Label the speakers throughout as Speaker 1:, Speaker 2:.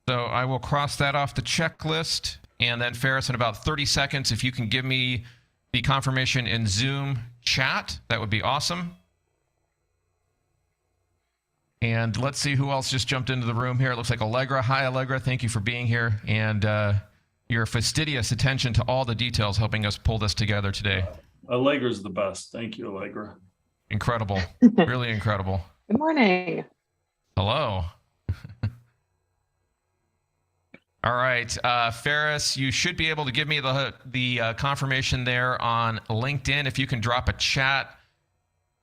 Speaker 1: So I will cross that off the checklist. And then Ferris, in about 30 seconds, if you can give me the confirmation in Zoom chat, that would be awesome. And let's see who else just jumped into the room here. It looks like Allegra. Hi, Allegra. Thank you for being here. And your fastidious attention to all the details helping us pull this together today.
Speaker 2: Allegra's the best. Thank you, Allegra.
Speaker 1: Incredible. Really incredible.
Speaker 3: Good morning.
Speaker 1: Hello. All right, Ferris, you should be able to give me the confirmation there on LinkedIn. If you can drop a chat.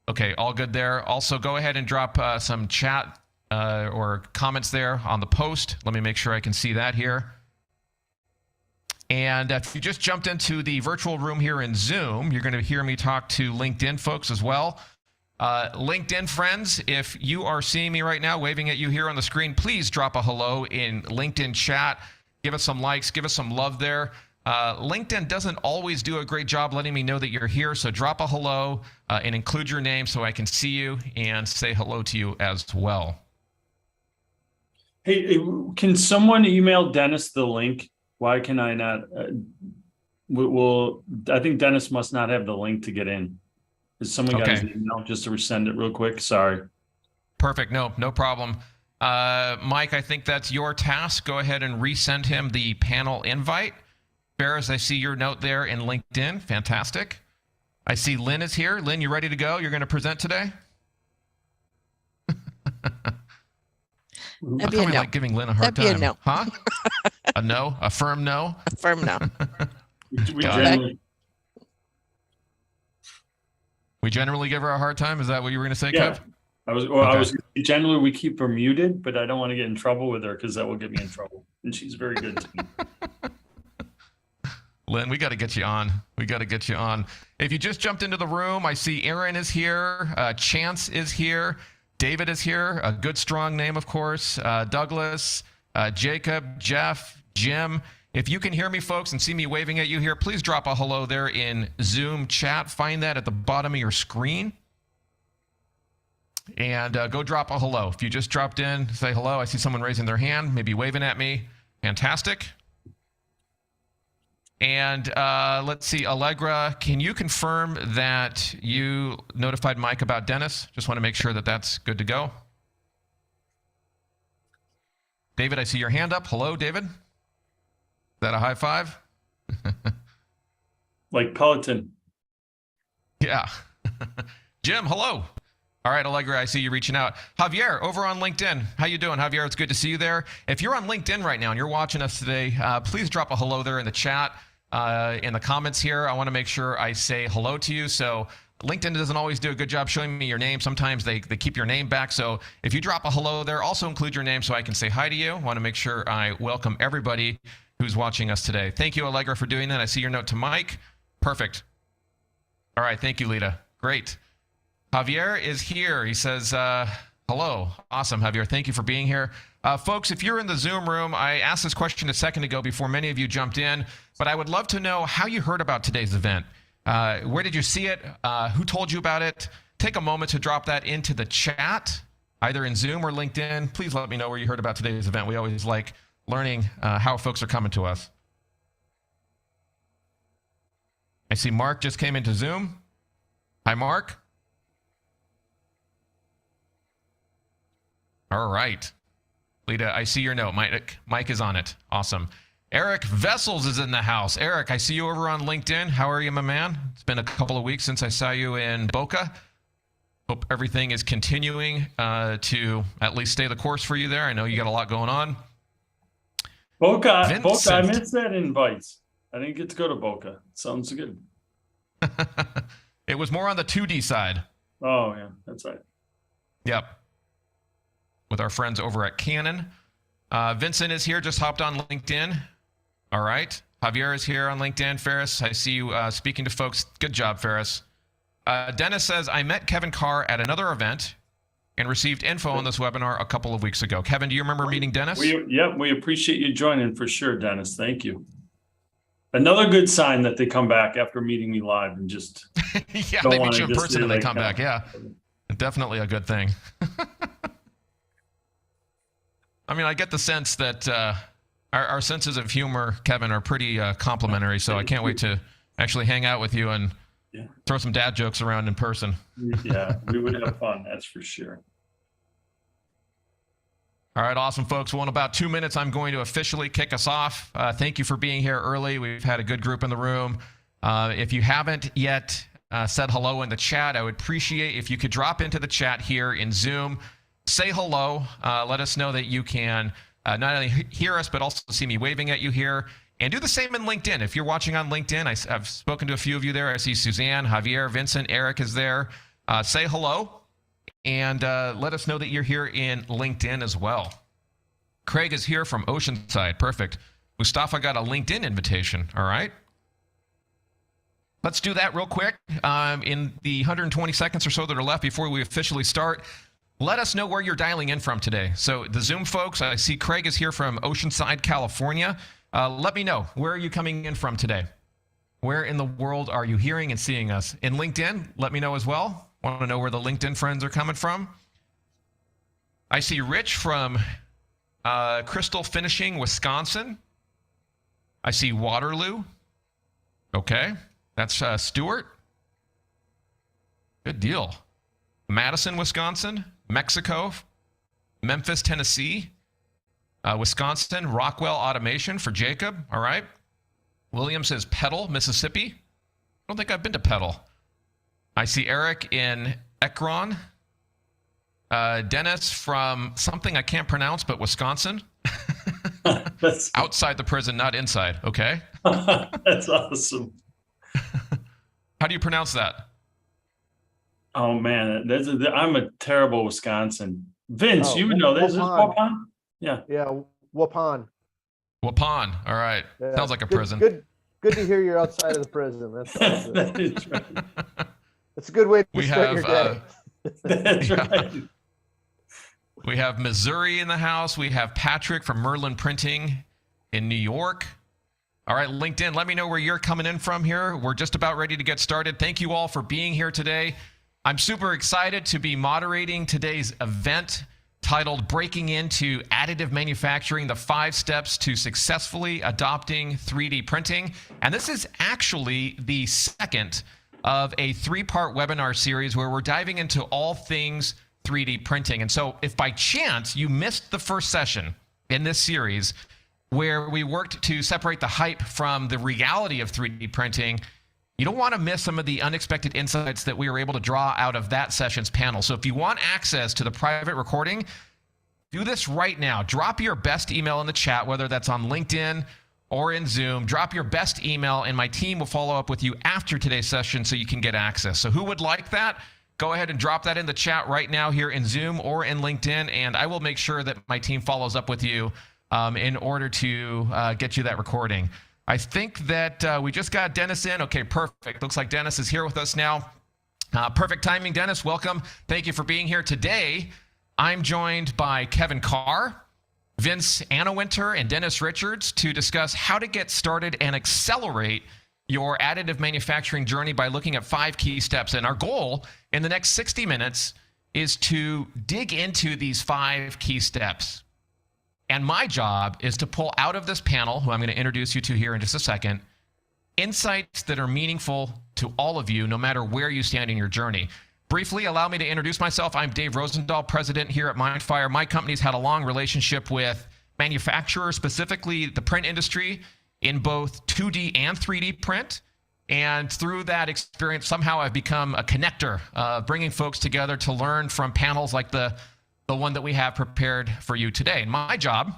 Speaker 1: Okay, all good there. Also, go ahead and drop some chat or comments there on the post. Let me make sure I can see that here. And if you just jumped into the virtual room here in Zoom, you're going to hear me talk to LinkedIn folks as well. LinkedIn friends, if you are seeing me right now, waving at you here on the screen, please drop a hello in LinkedIn chat. Give us some likes, give us some love there. LinkedIn doesn't always do a great job letting me know that you're here, so drop a hello and include your name so I can see you and say hello to you as well.
Speaker 2: Hey, can someone email Dennis the link? Why can I not? I think Dennis must not have the link to get in. Is someone got his email just to resend it real quick? Sorry.
Speaker 1: Perfect. No problem. Mike, I think that's your task. Go ahead and resend him the panel invite. Ferris, I see your note there in LinkedIn. Fantastic. I see Lynn is here. Lynn, you ready to go? You're going to present today?
Speaker 3: That'd be a no.
Speaker 1: Like giving Lynn a hard time.
Speaker 3: That'd be a no.
Speaker 1: Huh? A no? A firm no?
Speaker 3: A firm no.
Speaker 1: We generally give her a hard time? Is that what you were going to say,
Speaker 2: yeah.
Speaker 1: Kev?
Speaker 2: I was generally we keep her muted, but I don't want to get in trouble with her because that will get me in trouble. And she's very good to me.
Speaker 1: Lynn, we got to get you on. We got to get you on. If you just jumped into the room, I see Aaron is here. Chance is here. David is here. A good, strong name, of course. Douglas, Jacob, Jeff, Jim. If you can hear me, folks, and see me waving at you here, please drop a hello there in Zoom chat. Find that at the bottom of your screen. And go drop a hello. If you just dropped in, say hello. I see someone raising their hand, maybe waving at me. Fantastic. And let's see, Allegra, can you confirm that you notified Mike about Dennis? Just want to make sure that that's good to go. David, I see your hand up. Hello, David. Is that a high five?
Speaker 2: Like Peloton.
Speaker 1: Yeah. Jim, hello. All right, Allegra, I see you reaching out. Javier, over on LinkedIn. How you doing, Javier? It's good to see you there. If you're on LinkedIn right now and you're watching us today, please drop a hello there in the chat, in the comments here. I want to make sure I say hello to you. So LinkedIn doesn't always do a good job showing me your name. Sometimes they keep your name back. So if you drop a hello there, also include your name so I can say hi to you. I want to make sure I welcome everybody who's watching us today. Thank you, Allegra, for doing that. I see your note to Mike. Perfect. All right, thank you, Lita. Great. Javier is here. He says, hello. Awesome, Javier. Thank you for being here. Folks, if you're in the Zoom room, I asked this question a second ago before many of you jumped in, but I would love to know how you heard about today's event. Where did you see it? Who told you about it? Take a moment to drop that into the chat, either in Zoom or LinkedIn. Please let me know where you heard about today's event. We always like learning how folks are coming to us. I see Mark just came into Zoom. Hi, Mark. All right. Lita, I see your note. Mike is on it. Awesome. Eric Vessels is in the house. Eric, I see you over on LinkedIn. How are you, my man? It's been a couple of weeks since I saw you in Boca. Hope everything is continuing to at least stay the course for you there. I know you got a lot going on.
Speaker 2: Boca, I missed that invite. I didn't get to go to Boca. Sounds good.
Speaker 1: It was more on the 2D side.
Speaker 2: Oh, yeah, that's right.
Speaker 1: Yep. With our friends over at Canon. Vincent is here, just hopped on LinkedIn. All right. Javier is here on LinkedIn. Ferris, I see you speaking to folks. Good job, Ferris. Dennis says, I met Kevin Carr at another event and received info on this webinar a couple of weeks ago. Kevin, do you remember meeting Dennis?
Speaker 2: We appreciate you joining for sure, Dennis. Thank you. Another good sign that they come back after meeting me live and just
Speaker 1: yeah, they meet you in person and they come back. Yeah, definitely a good thing. I mean, I get the sense that our senses of humor, Kevin, are pretty complementary. So I can't wait to actually hang out with you and throw some dad jokes around in person.
Speaker 2: Yeah, we would have fun, that's for sure.
Speaker 1: All right, awesome, folks. Well, in about 2 minutes, I'm going to officially kick us off. Thank you for being here early. We've had a good group in the room. If you haven't yet said hello in the chat, I would appreciate if you could drop into the chat here in Zoom. Say hello. Let us know that you can not only hear us, but also see me waving at you here. And do the same in LinkedIn. If you're watching on LinkedIn, I've spoken to a few of you there. I see Suzanne, Javier, Vincent, Eric is there. Say hello. And let us know that you're here in LinkedIn as well. Craig is here from Oceanside. Perfect. Mustafa got a LinkedIn invitation. All right. Let's do that real quick. In the 120 seconds or so that are left before we officially start, let us know where you're dialing in from today. So the Zoom folks, I see Craig is here from Oceanside, California. Let me know, where are you coming in from today? Where in the world are you hearing and seeing us? In LinkedIn, let me know as well. Want to know where the LinkedIn friends are coming from? I see Rich from Crystal Finishing, Wisconsin. I see Waterloo. Okay, that's Stuart. Good deal. Madison, Wisconsin. Mexico. Memphis, Tennessee. Wisconsin, Rockwell Automation for Jacob. All right. William says Petal, Mississippi. I don't think I've been to Petal. I see Eric in Ekron. Dennis from something I can't pronounce, but Wisconsin.
Speaker 2: That's
Speaker 1: outside the prison, not inside. Okay.
Speaker 2: That's awesome.
Speaker 1: How do you pronounce that?
Speaker 2: Oh man, I'm a terrible Wisconsin. Vince, you would know this. Is
Speaker 3: Waupun.
Speaker 2: Yeah.
Speaker 3: Yeah, Waupun.
Speaker 1: Waupun. All right.
Speaker 3: Yeah.
Speaker 1: Sounds like a prison.
Speaker 3: Good to hear you're outside of the prison. That's awesome.
Speaker 2: That is right.
Speaker 3: It's a good way to
Speaker 1: We
Speaker 3: start
Speaker 1: have
Speaker 3: your day.
Speaker 2: That's right.
Speaker 1: We have Missouri in the house. We have Patrick from Merlin Printing in New York. All right, LinkedIn, let me know where you're coming in from here. We're just about ready to get started. Thank you all for being here today. I'm super excited to be moderating today's event titled Breaking Into Additive Manufacturing, the 5 Steps to Successfully Adopting 3D Printing. And this is actually the second of a 3-part webinar series where we're diving into all things 3D printing. And so if by chance you missed the first session in this series where we worked to separate the hype from the reality of 3D printing, you don't want to miss some of the unexpected insights that we were able to draw out of that session's panel. So if you want access to the private recording, do this right now. Drop your best email in the chat, whether that's on LinkedIn or in Zoom. Drop your best email, and my team will follow up with you after today's session so you can get access. So who would like that? Go ahead and drop that in the chat right now here in Zoom or in LinkedIn, and I will make sure that my team follows up with you in order to get you that recording. I think that we just got Dennis in. Okay, perfect. Looks like Dennis is here with us now. Perfect timing, Dennis. Welcome. Thank you for being here today. I'm joined by Kevin Carr, Vince Annawinter, and Dennis Richards to discuss how to get started and accelerate your additive manufacturing journey by looking at 5 key steps. And our goal in the next 60 minutes is to dig into these 5 key steps. And my job is to pull out of this panel, who I'm going to introduce you to here in just a second, insights that are meaningful to all of you, no matter where you stand in your journey. Briefly, allow me to introduce myself. I'm Dave Rosendahl, president here at Mindfire. My company's had a long relationship with manufacturers, specifically the print industry, in both 2D and 3D print. And through that experience, somehow I've become a connector, bringing folks together to learn from panels like the one that we have prepared for you today. And my job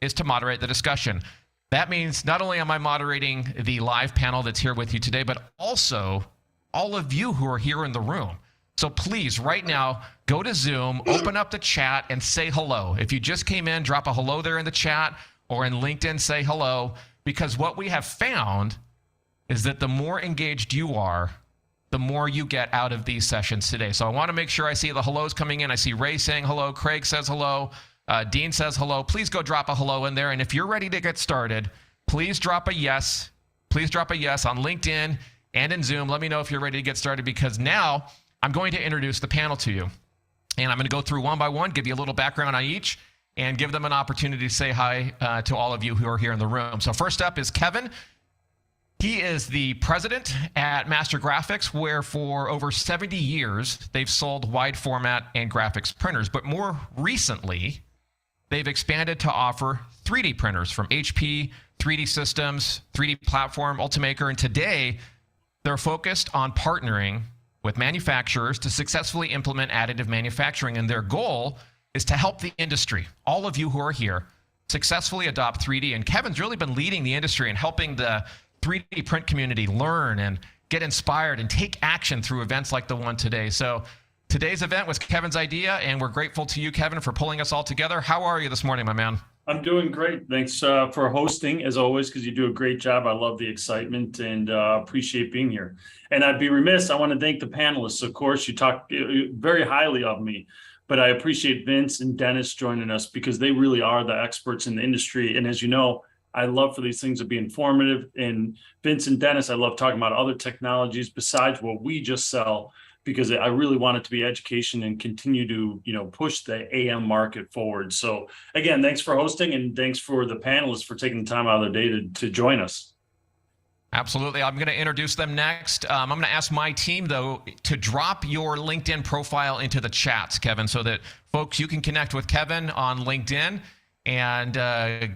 Speaker 1: is to moderate the discussion. That means not only am I moderating the live panel that's here with you today, but also all of you who are here in the room. So please, right now, go to Zoom, open up the chat, and say hello. If you just came in, drop a hello there in the chat, or in LinkedIn, say hello, because what we have found is that the more engaged you are, the more you get out of these sessions today. So I want to make sure I see the hellos coming in. I see Ray saying hello, Craig says hello, Dean says hello. Please go drop a hello in there. And if you're ready to get started, please drop a yes. Please drop a yes on LinkedIn and in Zoom. Let me know if you're ready to get started, because now I'm going to introduce the panel to you. And I'm going to go through one by one, give you a little background on each, and give them an opportunity to say hi to all of you who are here in the room. So first up is Kevin. He is the president at Master Graphics, where for over 70 years, they've sold wide format and graphics printers. But more recently, they've expanded to offer 3D printers from HP, 3D Systems, 3D Platform, Ultimaker. And today, they're focused on partnering with manufacturers to successfully implement additive manufacturing. And their goal is to help the industry, all of you who are here, successfully adopt 3D. And Kevin's really been leading the industry and helping the 3D print community learn and get inspired and take action through events like the one today. So today's event was Kevin's idea, and we're grateful to you, Kevin, for pulling us all together. How are you this morning, my man?
Speaker 2: I'm doing great. Thanks for hosting, as always, because you do a great job. I love the excitement and appreciate being here. And I'd be remiss, I want to thank the panelists. Of course, you talk very highly of me, but I appreciate Vince and Dennis joining us because they really are the experts in the industry. And as you know, I love for these things to be informative. And Vince and Dennis, I love talking about other technologies besides what we just sell, because I really want it to be education and continue to, push the AM market forward. So again, thanks for hosting, and thanks for the panelists for taking the time out of their day to join us.
Speaker 1: Absolutely. I'm going to introduce them next. I'm going to ask my team, though, to drop your LinkedIn profile into the chats, Kevin, so that folks, you can connect with Kevin on LinkedIn and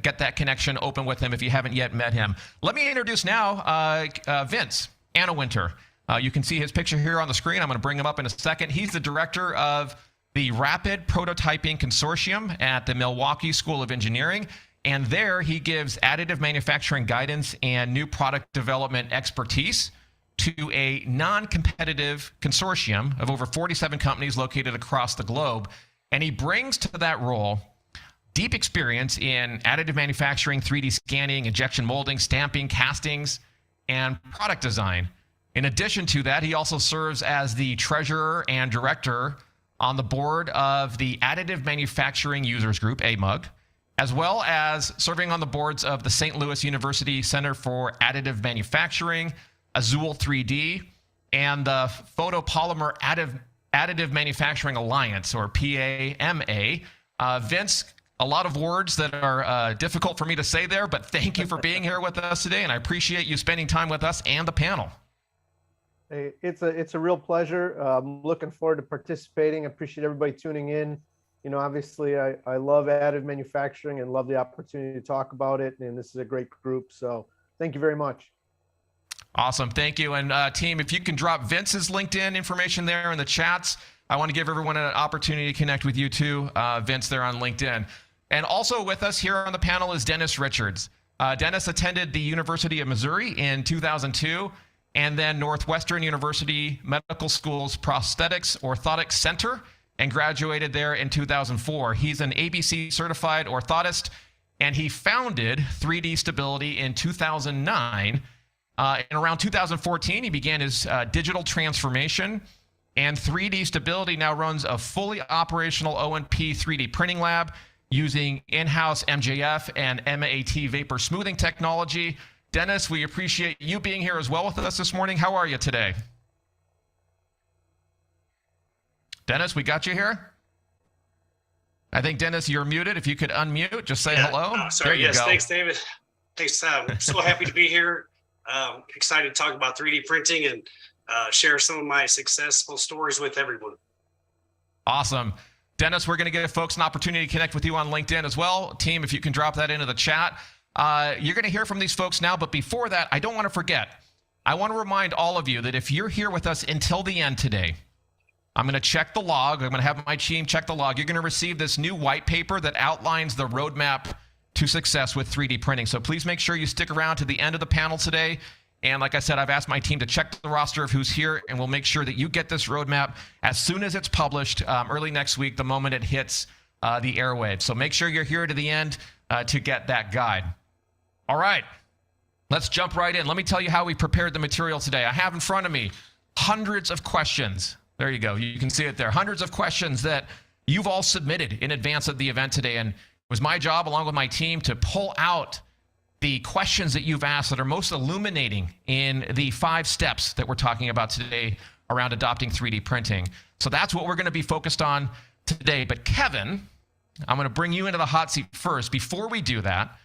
Speaker 1: get that connection open with him if you haven't yet met him. Let me introduce now Vince Anawinter. You can see his picture here on the screen. I'm going to bring him up in a second. He's the director of the Rapid Prototyping Consortium at the Milwaukee School of Engineering. And there he gives additive manufacturing guidance and new product development expertise to a non-competitive consortium of over 47 companies located across the globe. And he brings to that role deep experience in additive manufacturing, 3D scanning, injection molding, stamping, castings, and product design. In addition to that, he also serves as the treasurer and director on the board of the Additive Manufacturing Users Group, AMUG, as well as serving on the boards of the St. Louis University Center for Additive Manufacturing, Azul 3D, and the Photopolymer Additive Manufacturing Alliance, or PAMA. Vince, a lot of words that are difficult for me to say there, but thank you for being here with us today, and I appreciate you spending time with us and the panel.
Speaker 3: Hey, it's a real pleasure. I'm looking forward to participating. I appreciate everybody tuning in. Obviously, I love additive manufacturing and love the opportunity to talk about it, and this is a great group. So thank you very much.
Speaker 1: Awesome. Thank you. And team, if you can drop Vince's LinkedIn information there in the chats, I want to give everyone an opportunity to connect with you too, Vince, there on LinkedIn. And also with us here on the panel is Dennis Richards. Dennis attended the University of Missouri in 2002, and then Northwestern University Medical School's Prosthetics Orthotics Center, and graduated there in 2004. He's an ABC certified orthotist, and he founded 3D Stability in 2009. In around 2014, he began his digital transformation, and 3D Stability now runs a fully operational O&P 3D printing lab using in-house MJF and MAT vapor smoothing technology. Dennis, we appreciate you being here as well with us this morning. How are you today? Dennis, we got you here? I think, Dennis, you're muted. If you could unmute, just say hello.
Speaker 4: Oh, sorry. Yes, thanks, David. Thanks. So happy to be here. Excited to talk about 3D printing and share some of my successful stories with everyone.
Speaker 1: Awesome. Dennis, we're going to give folks an opportunity to connect with you on LinkedIn as well. Team, if you can drop that into the chat. You're going to hear from these folks now, but before that, I don't want to forget. I want to remind all of you that if you're here with us until the end today, I'm going to check the log. I'm going to have my team check the log. You're going to receive this new white paper that outlines the roadmap to success with 3D printing. So please make sure you stick around to the end of the panel today. And like I said, I've asked my team to check the roster of who's here, and we'll make sure that you get this roadmap as soon as it's published early next week, the moment it hits the airwaves. So make sure you're here to the end to get that guide. All right, let's jump right in. Let me tell you how we prepared the material today. I have in front of me hundreds of questions. There you go. You can see it there. Hundreds of questions that you've all submitted in advance of the event today. And it was my job, along with my team, to pull out the questions that you've asked that are most illuminating in the 5 steps that we're talking about today around adopting 3D printing. So that's what we're going to be focused on today. But Kevin, I'm going to bring you into the hot seat first. Before we do that,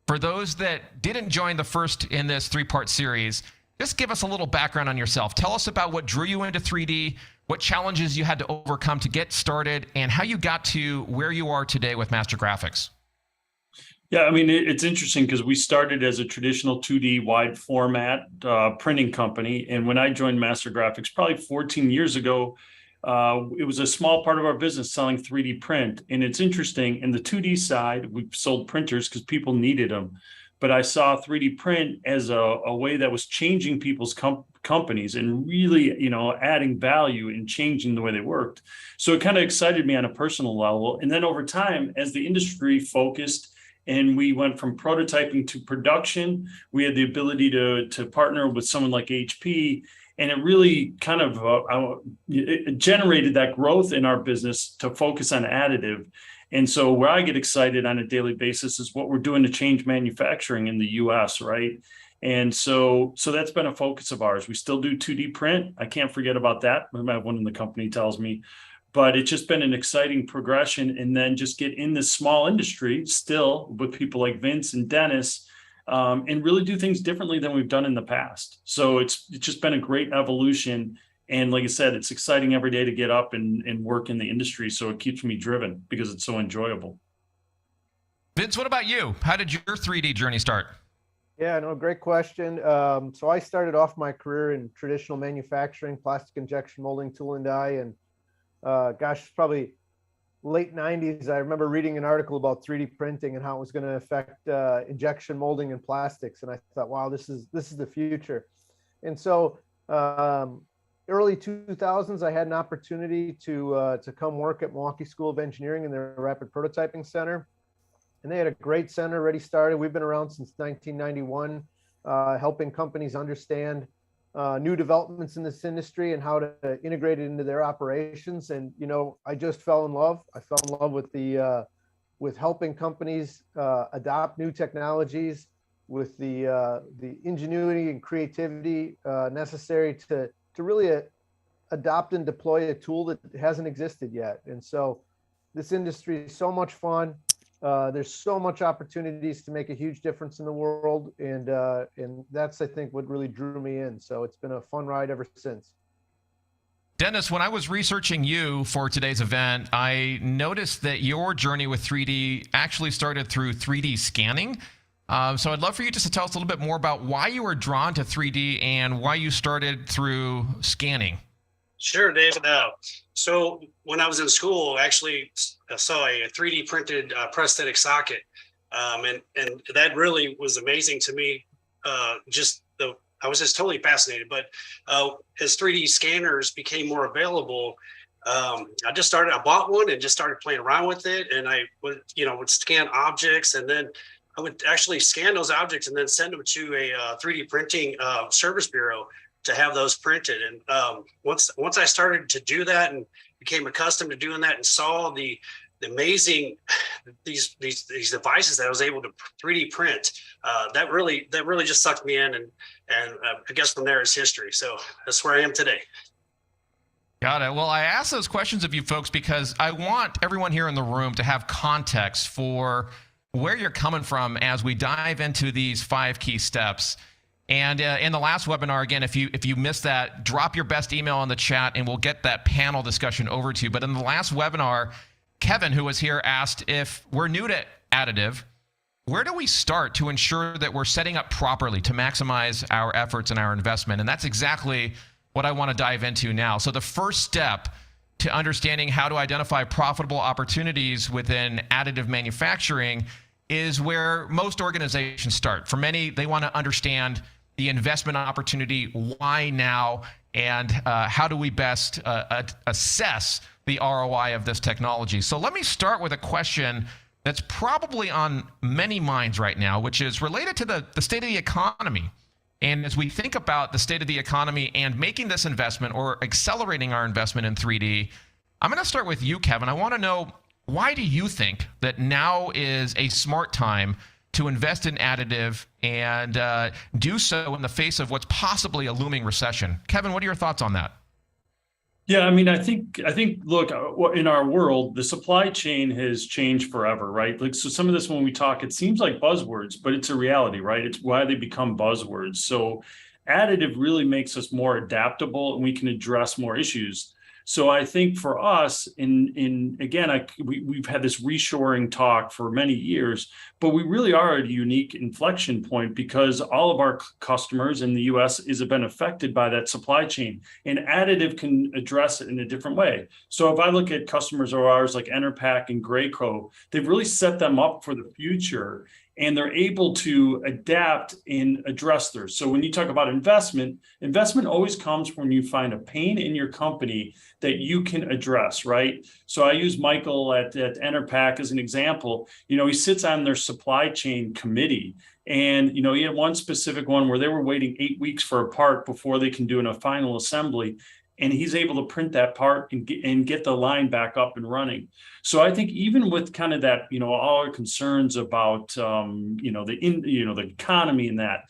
Speaker 1: for those that didn't join the first in this 3-part series, just give us a little background on yourself. Tell us about what drew you into 3D, what challenges you had to overcome to get started, and how you got to where you are today with Master Graphics.
Speaker 2: Yeah, I mean, it's interesting because we started as a traditional 2D wide format printing company. And when I joined Master Graphics probably 14 years ago, it was a small part of our business selling 3D print. And it's interesting, in the 2D side, we sold printers because people needed them. But I saw 3D print as a way that was changing people's companies and really, adding value and changing the way they worked. So it kind of excited me on a personal level. And then over time, as the industry focused and we went from prototyping to production, we had the ability to partner with someone like HP. And it really kind of it generated that growth in our business to focus on additive. And so where I get excited on a daily basis is what we're doing to change manufacturing in the US, right? And so that's been a focus of ours. We still do 2D print. I can't forget about that. One in the company tells me, but it's just been an exciting progression. And then just get in this small industry still with people like Vince and Dennis, and really do things differently than we've done in the past. So it's just been a great evolution. And like I said, it's exciting every day to get up and work in the industry. So it keeps me driven because it's so enjoyable.
Speaker 1: Vince, what about you? How did your 3D journey start?
Speaker 3: Yeah, no, great question. So I started off my career in traditional manufacturing, plastic injection molding, tool and die, and gosh, probably late 90s. I remember reading an article about 3D printing and how it was going to affect injection molding and plastics, and I thought, wow, this is the future. And so early 2000s, I had an opportunity to come work at Milwaukee School of Engineering in their Rapid Prototyping Center. And they had a great center already started. We've been around since 1991, helping companies understand new developments in this industry and how to integrate it into their operations. And, I just fell in love. I fell in love with with helping companies adopt new technologies, with the ingenuity and creativity necessary to really adopt and deploy a tool that hasn't existed yet. And so this industry is so much fun. There's so much opportunities to make a huge difference in the world. And that's, I think, what really drew me in. So it's been a fun ride ever since.
Speaker 1: Dennis, when I was researching you for today's event, I noticed that your journey with 3D actually started through 3D scanning. So I'd love for you just to tell us a little bit more about why you were drawn to 3D and why you started through scanning.
Speaker 4: Sure, David. So when I was in school, I actually saw a 3D printed prosthetic socket. And that really was amazing to me. I was just totally fascinated. But as 3D scanners became more available, I bought one and just started playing around with it. And I would scan objects, and then I would actually scan those objects and then send them to a 3D printing service bureau to have those printed. And once I started to do that and became accustomed to doing that and saw the amazing these devices that I was able to 3D print, that really just sucked me in, and I guess from there is history. So that's where I am today.
Speaker 1: Got it. Well, I asked those questions of you folks because I want everyone here in the room to have context for where you're coming from as we dive into these 5 key steps. And in the last webinar, again, if you missed that, drop your best email in the chat and we'll get that panel discussion over to you. But in the last webinar, Kevin, who was here, asked if we're new to additive, where do we start to ensure that we're setting up properly to maximize our efforts and our investment? And that's exactly what I want to dive into now. So the first step to understanding how to identify profitable opportunities within additive manufacturing is where most organizations start. For many, they want to understand the investment opportunity, why now, and how do we best assess the ROI of this technology. So let me start with a question that's probably on many minds right now, which is related to the state of the economy. And as we think about the state of the economy and making this investment or accelerating our investment in 3D, I'm going to start with you, Kevin. I want to know, why do you think that now is a smart time to invest in additive and do so in the face of what's possibly a looming recession? Kevin, what are your thoughts on that?
Speaker 2: Yeah, I mean, look, in our world, the supply chain has changed forever, right? Like, so some of this, when we talk, it seems like buzzwords, but it's a reality, right? It's why they become buzzwords. So additive really makes us more adaptable and we can address more issues. So I think for us, again, we've had this reshoring talk for many years, but we really are at a unique inflection point because all of our customers in the US have been affected by that supply chain, and additive can address it in a different way. So if I look at customers of ours like Enerpac and Graco, they've really set them up for the future, and they're able to adapt and address theirs. So when you talk about investment always comes when you find a pain in your company that you can address, right? So I use Michael at Enerpac as an example. He sits on their supply chain committee, and he had one specific one where they were waiting 8 weeks for a part before they can do a final assembly, and he's able to print that part and get the line back up and running. So I think even with kind of that, all our concerns about the economy and that,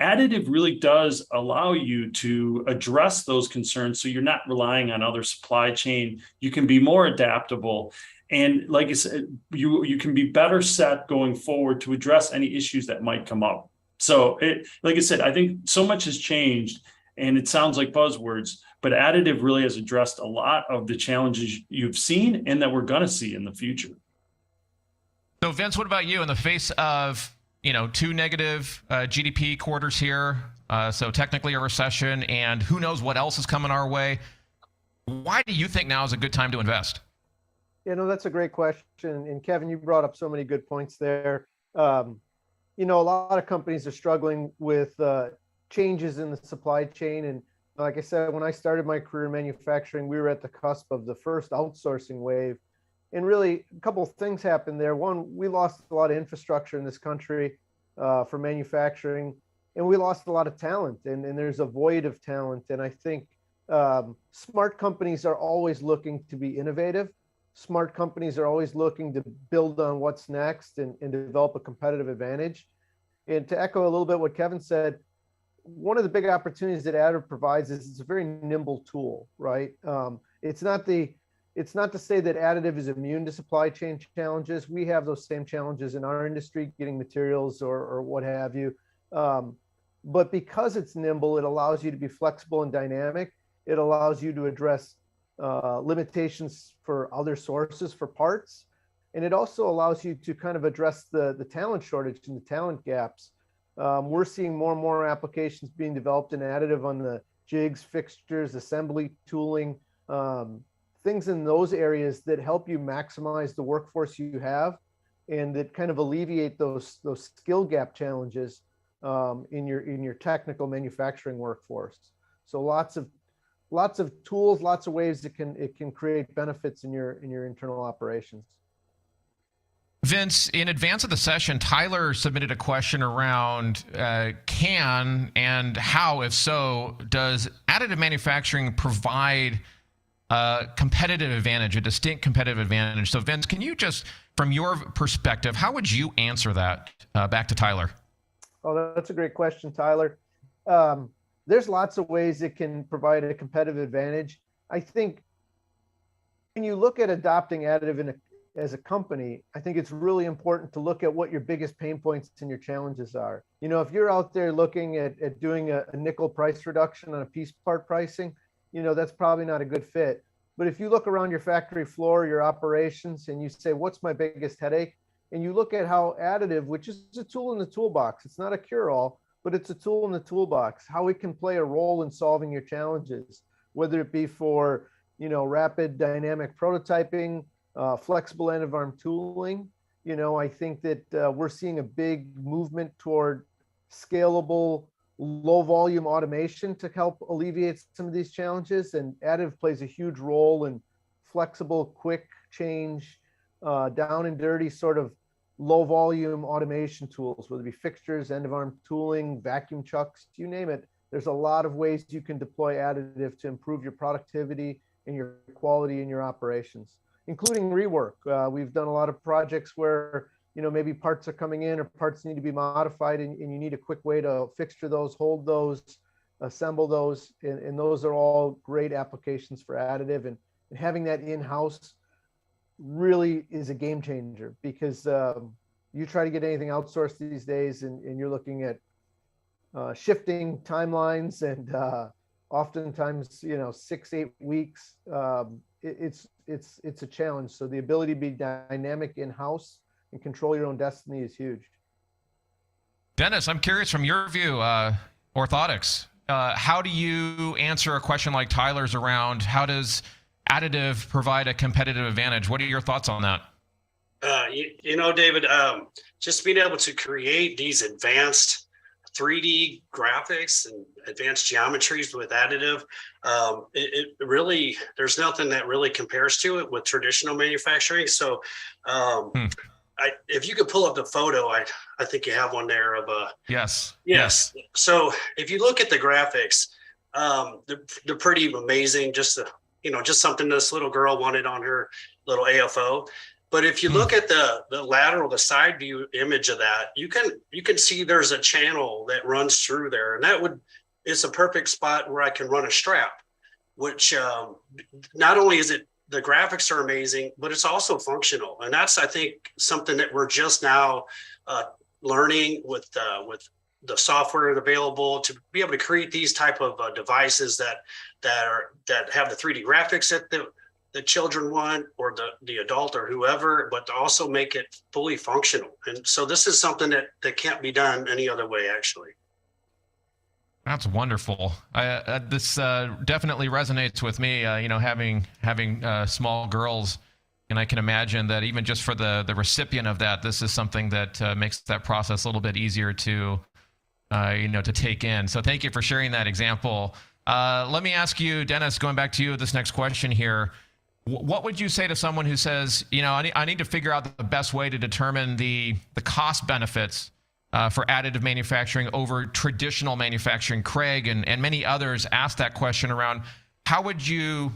Speaker 2: additive really does allow you to address those concerns, so you're not relying on other supply chain. You can be more adaptable, and like I said, you can be better set going forward to address any issues that might come up. So like I said, I think so much has changed, and it sounds like buzzwords, but additive really has addressed a lot of the challenges you've seen and that we're going to see in the future.
Speaker 1: So Vince, what about you in the face of, two negative GDP quarters here? So technically a recession, and who knows what else is coming our way. Why do you think now is a good time to invest?
Speaker 3: That's a great question. And Kevin, you brought up so many good points there. A lot of companies are struggling with changes in the supply chain. And like I said, when I started my career in manufacturing, we were at the cusp of the first outsourcing wave. And really, a couple of things happened there. One, we lost a lot of infrastructure in this country for manufacturing, and we lost a lot of talent, and there's a void of talent. And I think smart companies are always looking to be innovative. Smart companies are always looking to build on what's next and develop a competitive advantage. And to echo a little bit what Kevin said, one of the big opportunities that Additive provides is it's a very nimble tool, right? It's not to say that Additive is immune to supply chain challenges. We have those same challenges in our industry, getting materials or what have you. But because it's nimble, it allows you to be flexible and dynamic. It allows you to address limitations for other sources for parts. And it also allows you to kind of address the talent shortage and the talent gaps. We're seeing more and more applications being developed in Additive on the jigs, fixtures, assembly, tooling, things in those areas that help you maximize the workforce you have, and that kind of alleviate those skill gap challenges in your technical manufacturing workforce. So lots of tools, lots of ways it can create benefits in your internal operations.
Speaker 1: Vince, in advance of the session, Tyler submitted a question around can and how, if so, does additive manufacturing provide a competitive advantage, a distinct competitive advantage? So Vince, can you just, from your perspective, how would you answer that back to Tyler?
Speaker 3: Oh, that's a great question, Tyler. There's lots of ways it can provide a competitive advantage. I think when you look at adopting additive as a company, I think it's really important to look at what your biggest pain points and your challenges are. If you're out there looking at doing a nickel price reduction on a piece part pricing, that's probably not a good fit. But if you look around your factory floor, your operations, and you say, what's my biggest headache? And you look at how additive, which is a tool in the toolbox, it's not a cure-all, but it's a tool in the toolbox, how it can play a role in solving your challenges, whether it be for, rapid dynamic prototyping, flexible end of arm tooling. I think that we're seeing a big movement toward scalable, low volume automation to help alleviate some of these challenges. And additive plays a huge role in flexible, quick change, down and dirty sort of low volume automation tools, whether it be fixtures, end of arm tooling, vacuum chucks, you name it. There's a lot of ways you can deploy additive to improve your productivity and your quality in your operations, including rework. We've done a lot of projects where, maybe parts are coming in or parts need to be modified, and you need a quick way to fixture those, hold those, assemble those, and those are all great applications for additive. And having that in-house really is a game changer, because you try to get anything outsourced these days, and you're looking at shifting timelines, and oftentimes 6-8 weeks. It's a challenge. So the ability to be dynamic in-house and control your own destiny is huge.
Speaker 1: Dennis, I'm curious from your view, orthotics, how do you answer a question like Tyler's around how does additive provide a competitive advantage? What are your thoughts on that?
Speaker 4: David, just being able to create these advanced 3D graphics and advanced geometries with additive, it really, there's nothing that really compares to it with traditional manufacturing. So if you could pull up the photo, I think you have one there of a. Yes. So if you look at the graphics, they're pretty amazing. Just something this little girl wanted on her little AFO. But if you look at the lateral, the side view image of that, you can see there's a channel that runs through there, and it's a perfect spot where I can run a strap, which not only is it, the graphics are amazing, but it's also functional. And that's, I think, something that we're just now learning with the software available to be able to create these type of devices that have the 3D graphics that the children want, or the adult or whoever, but to also make it fully functional. And so this is something that can't be done any other way, actually.
Speaker 1: That's wonderful. This definitely resonates with me, having small girls, and I can imagine that even just for the recipient of that, this is something that makes that process a little bit easier to take in. So thank you for sharing that example. Let me ask you, Dennis, going back to you, this next question here. What would you say to someone who says, I need to figure out the best way to determine the cost benefits for additive manufacturing over traditional manufacturing? Craig and many others asked that question around how would you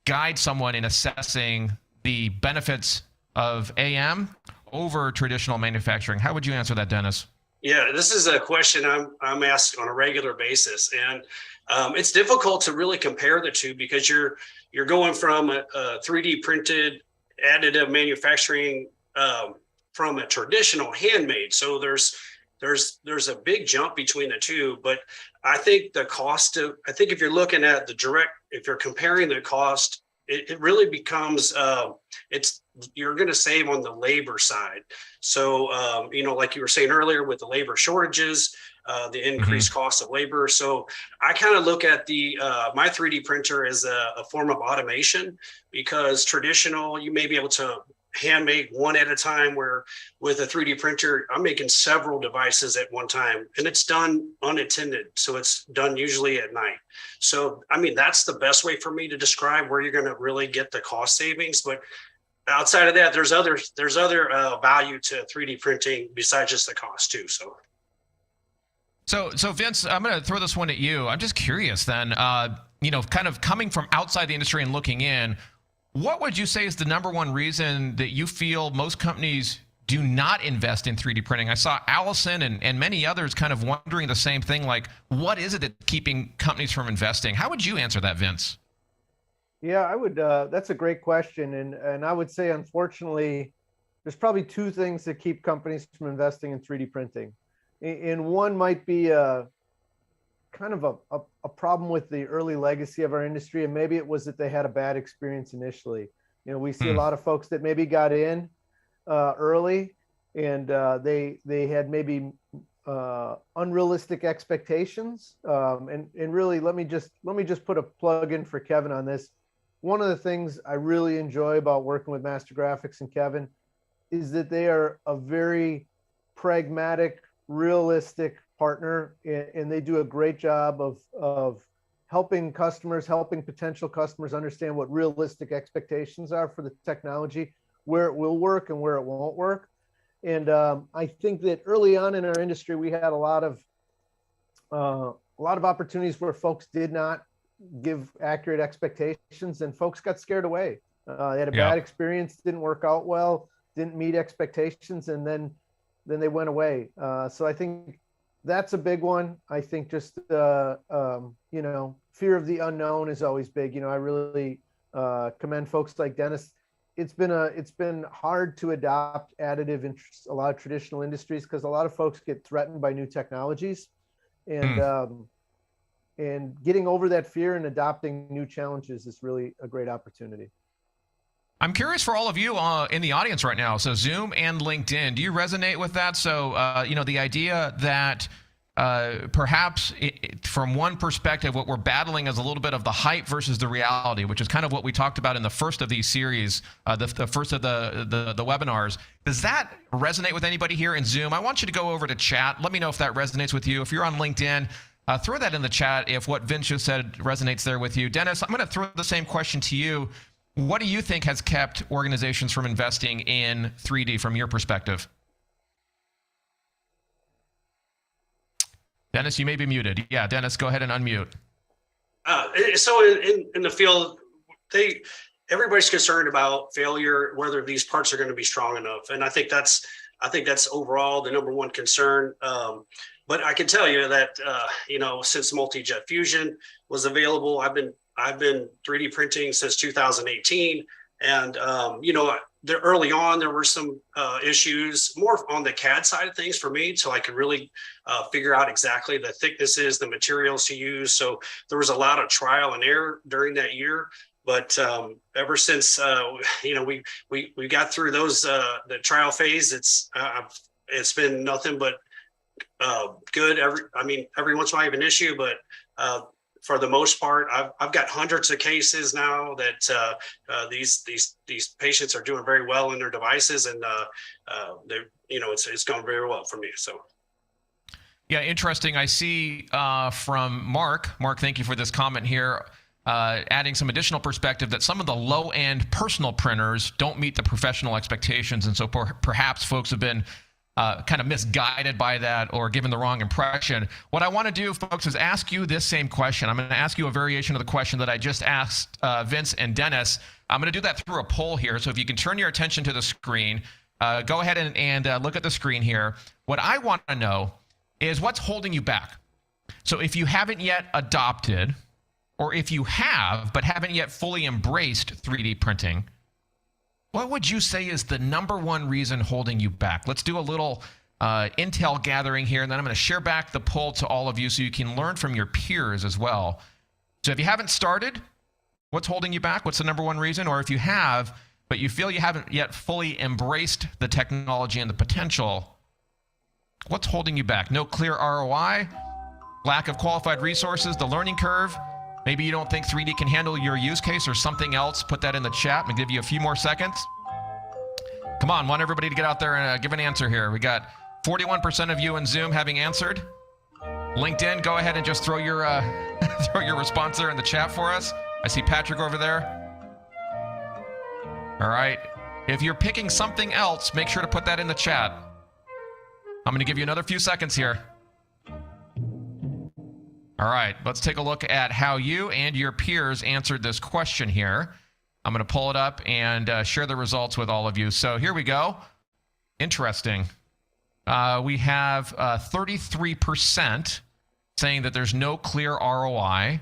Speaker 1: guide someone in assessing the benefits of AM over traditional manufacturing? How would you answer that, Dennis?
Speaker 4: Yeah, this is a question I'm asked on a regular basis, and it's difficult to really compare the two, because you're going from a 3D printed additive manufacturing from a traditional handmade. So there's a big jump between the two. But I think if you're looking at if you're comparing the cost, it really becomes you're going to save on the labor side. So like you were saying earlier, with the labor shortages, the increased cost of labor. So I kind of look at my 3D printer as a form of automation, because traditional, you may be able to hand make one at a time, where with a 3D printer, I'm making several devices at one time, and it's done unattended. So it's done usually at night. So, that's the best way for me to describe where you're going to really get the cost savings. But outside of that, there's other value to 3D printing besides just the cost too.
Speaker 1: So Vince, I'm going to throw this one at you. I'm just curious then, kind of coming from outside the industry and looking in, what would you say is the number one reason that you feel most companies do not invest in 3D printing? I saw Allison and many others kind of wondering the same thing, like, what is it that's keeping companies from investing? How would you answer that, Vince?
Speaker 3: Yeah, I would. That's a great question. And I would say, unfortunately, there's probably two things that keep companies from investing in 3D printing. And one might be kind of a problem with the early legacy of our industry. And maybe it was that they had a bad experience initially. We see a lot of folks that maybe got in early, and they had maybe unrealistic expectations. And really, let me just put a plug in for Kevin on this. One of the things I really enjoy about working with Master Graphics and Kevin is that they are a very pragmatic, realistic partner, and they do a great job of helping potential customers understand what realistic expectations are for the technology, where it will work and where it won't work. And I think that early on in our industry, we had a lot of opportunities where folks did not give accurate expectations, and folks got scared away. They had a bad experience, didn't work out well, didn't meet expectations, and then they went away. So I think That's a big one. I think just, you know, fear of the unknown is always big. You know, I really commend folks like Dennis. It's been hard to adopt additive in a lot of traditional industries because a lot of folks get threatened by new technologies, and getting over that fear and adopting new challenges is really a great opportunity.
Speaker 1: I'm curious for all of you in the audience right now. So Zoom and LinkedIn, do you resonate with that? So, you know, the idea that perhaps from one perspective, what we're battling is a little bit of the hype versus the reality, which is kind of what we talked about in the first of these series, the first of the webinars. Does that resonate with anybody here in Zoom? I want you to go over to chat. Let me know if that resonates with you. If you're on LinkedIn, throw that in the chat if what Vince just said resonates there with you. Dennis, I'm going to throw the same question to you. What do you think has kept organizations from investing in 3D from your perspective? Dennis, you may be muted. Yeah, Dennis, go ahead and unmute.
Speaker 4: So in the field, everybody's concerned about failure, whether these parts are going to be strong enough. And I think that's overall the number one concern. But I can tell you that, you know, since multi-jet fusion was available, I've been 3D printing since 2018. And, you know, early on, there were some issues more on the CAD side of things for me, so I could really figure out exactly the thicknesses, the materials to use. So there was a lot of trial and error during that year. But ever since, you know, we got through those, the trial phase, it's been nothing but good. Every once in a while I have an issue, but for the most part, I've got hundreds of cases now that these patients are doing very well in their devices, and you know, it's gone very well for me. So.
Speaker 1: Yeah, interesting. I see from Mark. Mark, thank you for this comment here. Adding some additional perspective that some of the low-end personal printers don't meet the professional expectations, and so perhaps folks have been kind of misguided by that or given the wrong impression. What I want to do, folks, is ask you this same question. I'm going to ask you a variation of the question that I just asked Vince and Dennis. I'm going to do that through a poll here. So if you can turn your attention to the screen, go ahead and look at the screen here. What I want to know is what's holding you back. So if you haven't yet adopted, or if you have but haven't yet fully embraced 3D printing, what would you say is the number one reason holding you back? Let's do a little intel gathering here, and then I'm going to share back the poll to all of you so you can learn from your peers as well. So if you haven't started, what's holding you back? What's the number one reason? Or if you have, but you feel you haven't yet fully embraced the technology and the potential, what's holding you back? No clear ROI, lack of qualified resources, the learning curve. Maybe you don't think 3D can handle your use case or something else. Put that in the chat. I'm going to give you a few more seconds. Come on, want everybody to get out there and give an answer here. We got 41% of you in Zoom having answered. LinkedIn, go ahead and just throw your throw your response there in the chat for us. I see Patrick over there. All right. If you're picking something else, make sure to put that in the chat. I'm going to give you another few seconds here. All right, let's take a look at how you and your peers answered this question here. I'm going to pull it up and share the results with all of you. So here we go. Interesting. We have 33% saying that there's no clear ROI,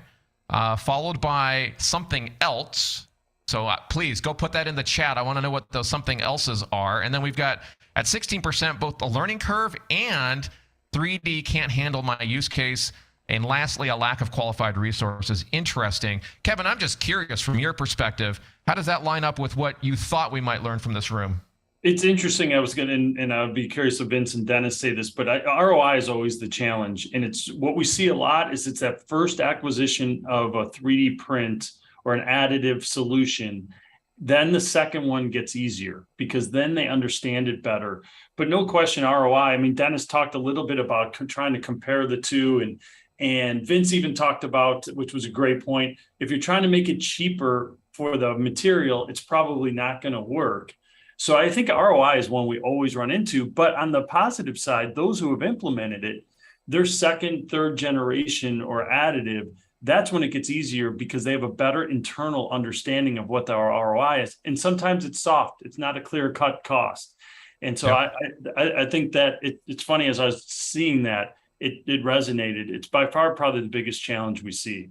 Speaker 1: followed by something else. So please go put that in the chat. I want to know what those something else's are. And then we've got at 16% both the learning curve and 3D can't handle my use case. And lastly, a lack of qualified resources. Interesting. Kevin, I'm just curious from your perspective, how does that line up with what you thought we might learn from this room?
Speaker 2: It's interesting. I was going to, and I would be curious if Vince and Dennis say this, but ROI is always the challenge. And it's what we see a lot is it's that first acquisition of a 3D print or an additive solution. Then the second one gets easier because then they understand it better. But no question, ROI. I mean, Dennis talked a little bit about trying to compare the two, and Vince even talked about, which was a great point, if you're trying to make it cheaper for the material, it's probably not going to work. So I think ROI is one we always run into. But on the positive side, those who have implemented it, their second, third generation or additive, that's when it gets easier because they have a better internal understanding of what the ROI is. And sometimes it's soft. It's not a clear-cut cost. And so I think that it's funny as I was seeing that, it resonated. It's by far probably the biggest challenge we see.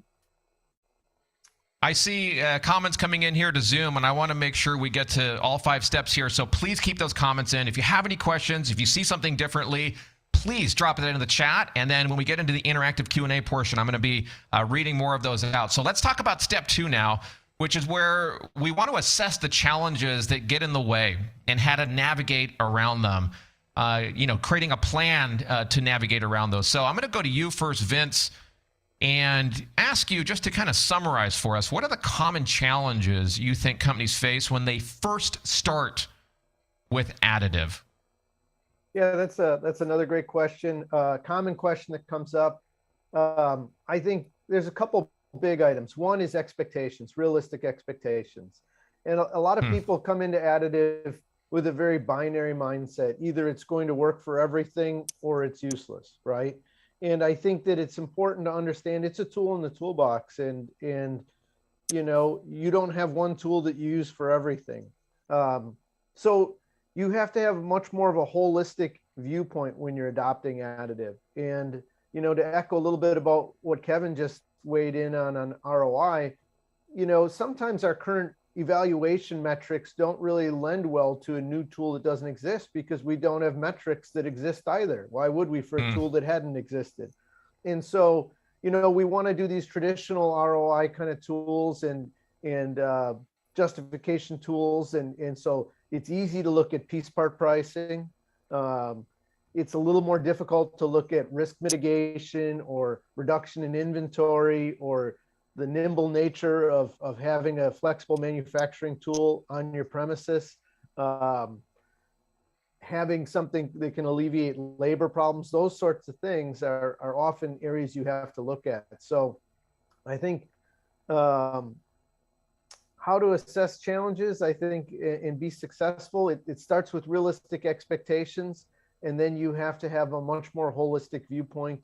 Speaker 1: I see comments coming in here to Zoom, and I want to make sure we get to all 5 steps here. So please keep those comments in. If you have any questions, if you see something differently, please drop it into the chat. And then when we get into the interactive Q&A portion, I'm going to be reading more of those out. So let's talk about step 2 now, which is where we want to assess the challenges that get in the way and how to navigate around them. Creating a plan to navigate around those. So I'm going to go to you first, Vince, and ask you just to kind of summarize for us, what are the common challenges you think companies face when they first start with additive?
Speaker 3: Yeah, that's another great question. Common question that comes up. I think there's a couple big items. One is expectations, realistic expectations. And a lot of people come into additive with a very binary mindset. Either it's going to work for everything or it's useless, right? And I think that it's important to understand it's a tool in the toolbox, and you don't have one tool that you use for everything. So you have to have much more of a holistic viewpoint when you're adopting additive. And to echo a little bit about what Kevin just weighed in on ROI, sometimes our current evaluation metrics don't really lend well to a new tool that doesn't exist, because we don't have metrics that exist either. Why would we for a tool that hadn't existed? And so, we want to do these traditional ROI kind of tools and justification tools. And so it's easy to look at piece part pricing. It's a little more difficult to look at risk mitigation or reduction in inventory, or the nimble nature of having a flexible manufacturing tool on your premises, having something that can alleviate labor problems. Those sorts of things are often areas you have to look at. So I think how to assess challenges, I think, and be successful, it starts with realistic expectations, and then you have to have a much more holistic viewpoint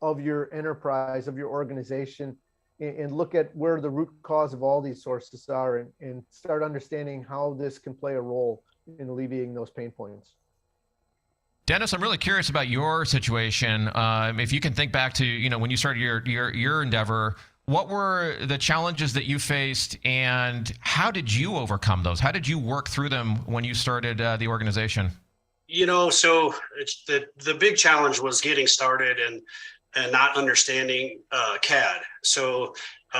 Speaker 3: of your enterprise, of your organization, and look at where the root cause of all these sources are, and start understanding how this can play a role in alleviating those pain points.
Speaker 1: Dennis, I'm really curious about your situation. If you can think back to, when you started your endeavor, what were the challenges that you faced, and how did you overcome those? How did you work through them when you started the organization?
Speaker 4: So it's the big challenge was getting started and not understanding CAD. So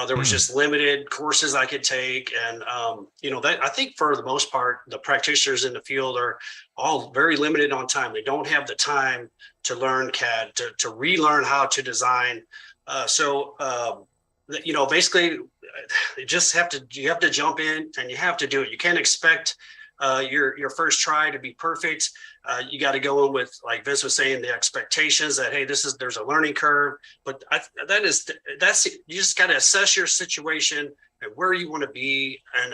Speaker 4: there was just limited courses I could take. And, that I think for the most part, the practitioners in the field are all very limited on time. They don't have the time to learn CAD, to relearn how to design. Basically you have to jump in and you have to do it. You can't expect your first try to be perfect. You got to go in with, like Vince was saying, the expectations that, hey, there's a learning curve, but that's you just got to assess your situation and where you want to be, and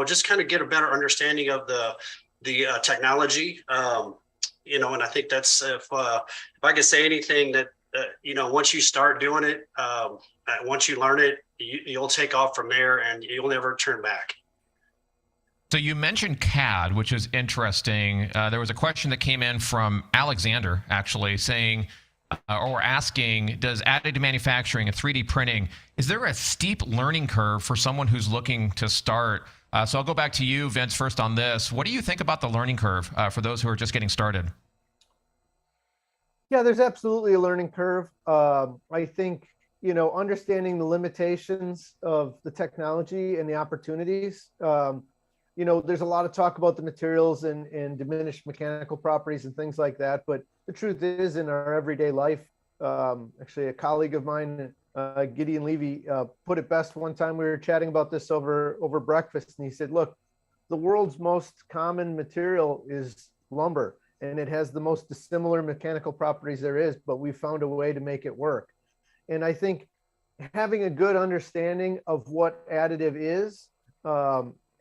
Speaker 4: just kind of get a better understanding of the technology. And I think that's, if I could say anything, that once you start doing it, once you learn it, you'll take off from there and you'll never turn back.
Speaker 1: So you mentioned CAD, which is interesting. There was a question that came in from Alexander, actually, saying or asking, does additive manufacturing and 3D printing, is there a steep learning curve for someone who's looking to start? So I'll go back to you, Vince, first on this. What do you think about the learning curve for those who are just getting started?
Speaker 3: Yeah, there's absolutely a learning curve. I think, understanding the limitations of the technology and the opportunities. There's a lot of talk about the materials and diminished mechanical properties and things like that. But the truth is, in our everyday life, actually a colleague of mine, Gideon Levy, put it best one time. We were chatting about this over breakfast, and he said, look, the world's most common material is lumber, and it has the most dissimilar mechanical properties there is, but we found a way to make it work. And I think having a good understanding of what additive is,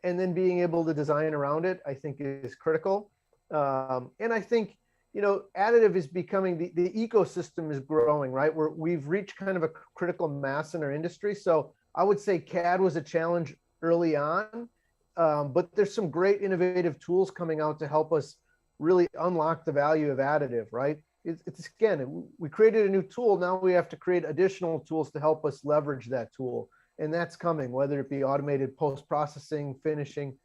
Speaker 3: and then being able to design around it, I think is critical. And I think, additive is becoming, the ecosystem is growing, right? We've reached kind of a critical mass in our industry. So I would say CAD was a challenge early on, but there's some great innovative tools coming out to help us really unlock the value of additive, right? it's again, we created a new tool. Now we have to create additional tools to help us leverage that tool. And that's coming, whether it be automated post-processing, finishing.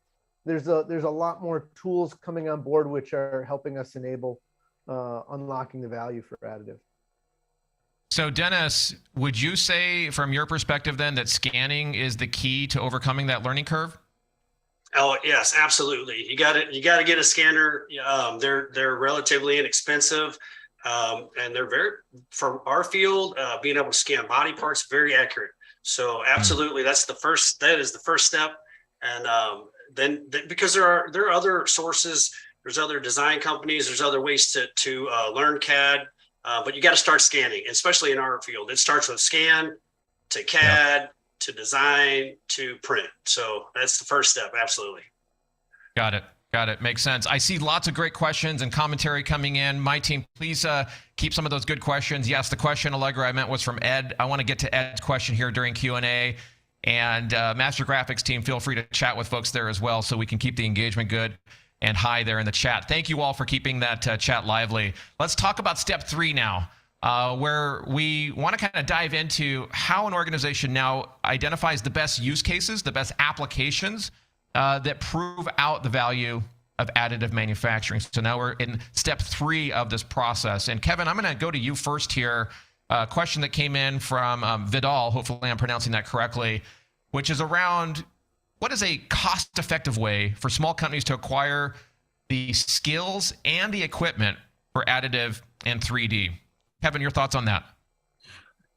Speaker 3: There's a lot more tools coming on board, which are helping us enable unlocking the value for additive.
Speaker 1: So Dennis, would you say from your perspective then that scanning is the key to overcoming that learning curve?
Speaker 4: Oh yes, absolutely. You got to get a scanner. They're relatively inexpensive, and they're very, for our field, being able to scan body parts, very accurate. So absolutely, that is the first step. And then because there are other sources, there's other design companies, there's other ways to learn CAD, but you got to start scanning, especially in our field. It starts with scan to CAD to design to print. So that's the first step. Absolutely.
Speaker 1: Got it. Makes sense. I see lots of great questions and commentary coming in. My team, please keep some of those good questions. Yes, the question, Allegra, I meant was from Ed. I want to get to Ed's question here during Q&A. And Master Graphics team, feel free to chat with folks there as well so we can keep the engagement good and high there in the chat. Thank you all for keeping that chat lively. Let's talk about step 3 now. Where we want to kind of dive into how an organization now identifies the best use cases, the best applications that prove out the value of additive manufacturing. So now we're in step 3 of this process. And Kevin, I'm going to go to you first here. A question that came in from Vidal, hopefully I'm pronouncing that correctly, which is around what is a cost-effective way for small companies to acquire the skills and the equipment for additive and 3D? Kevin, your thoughts on that?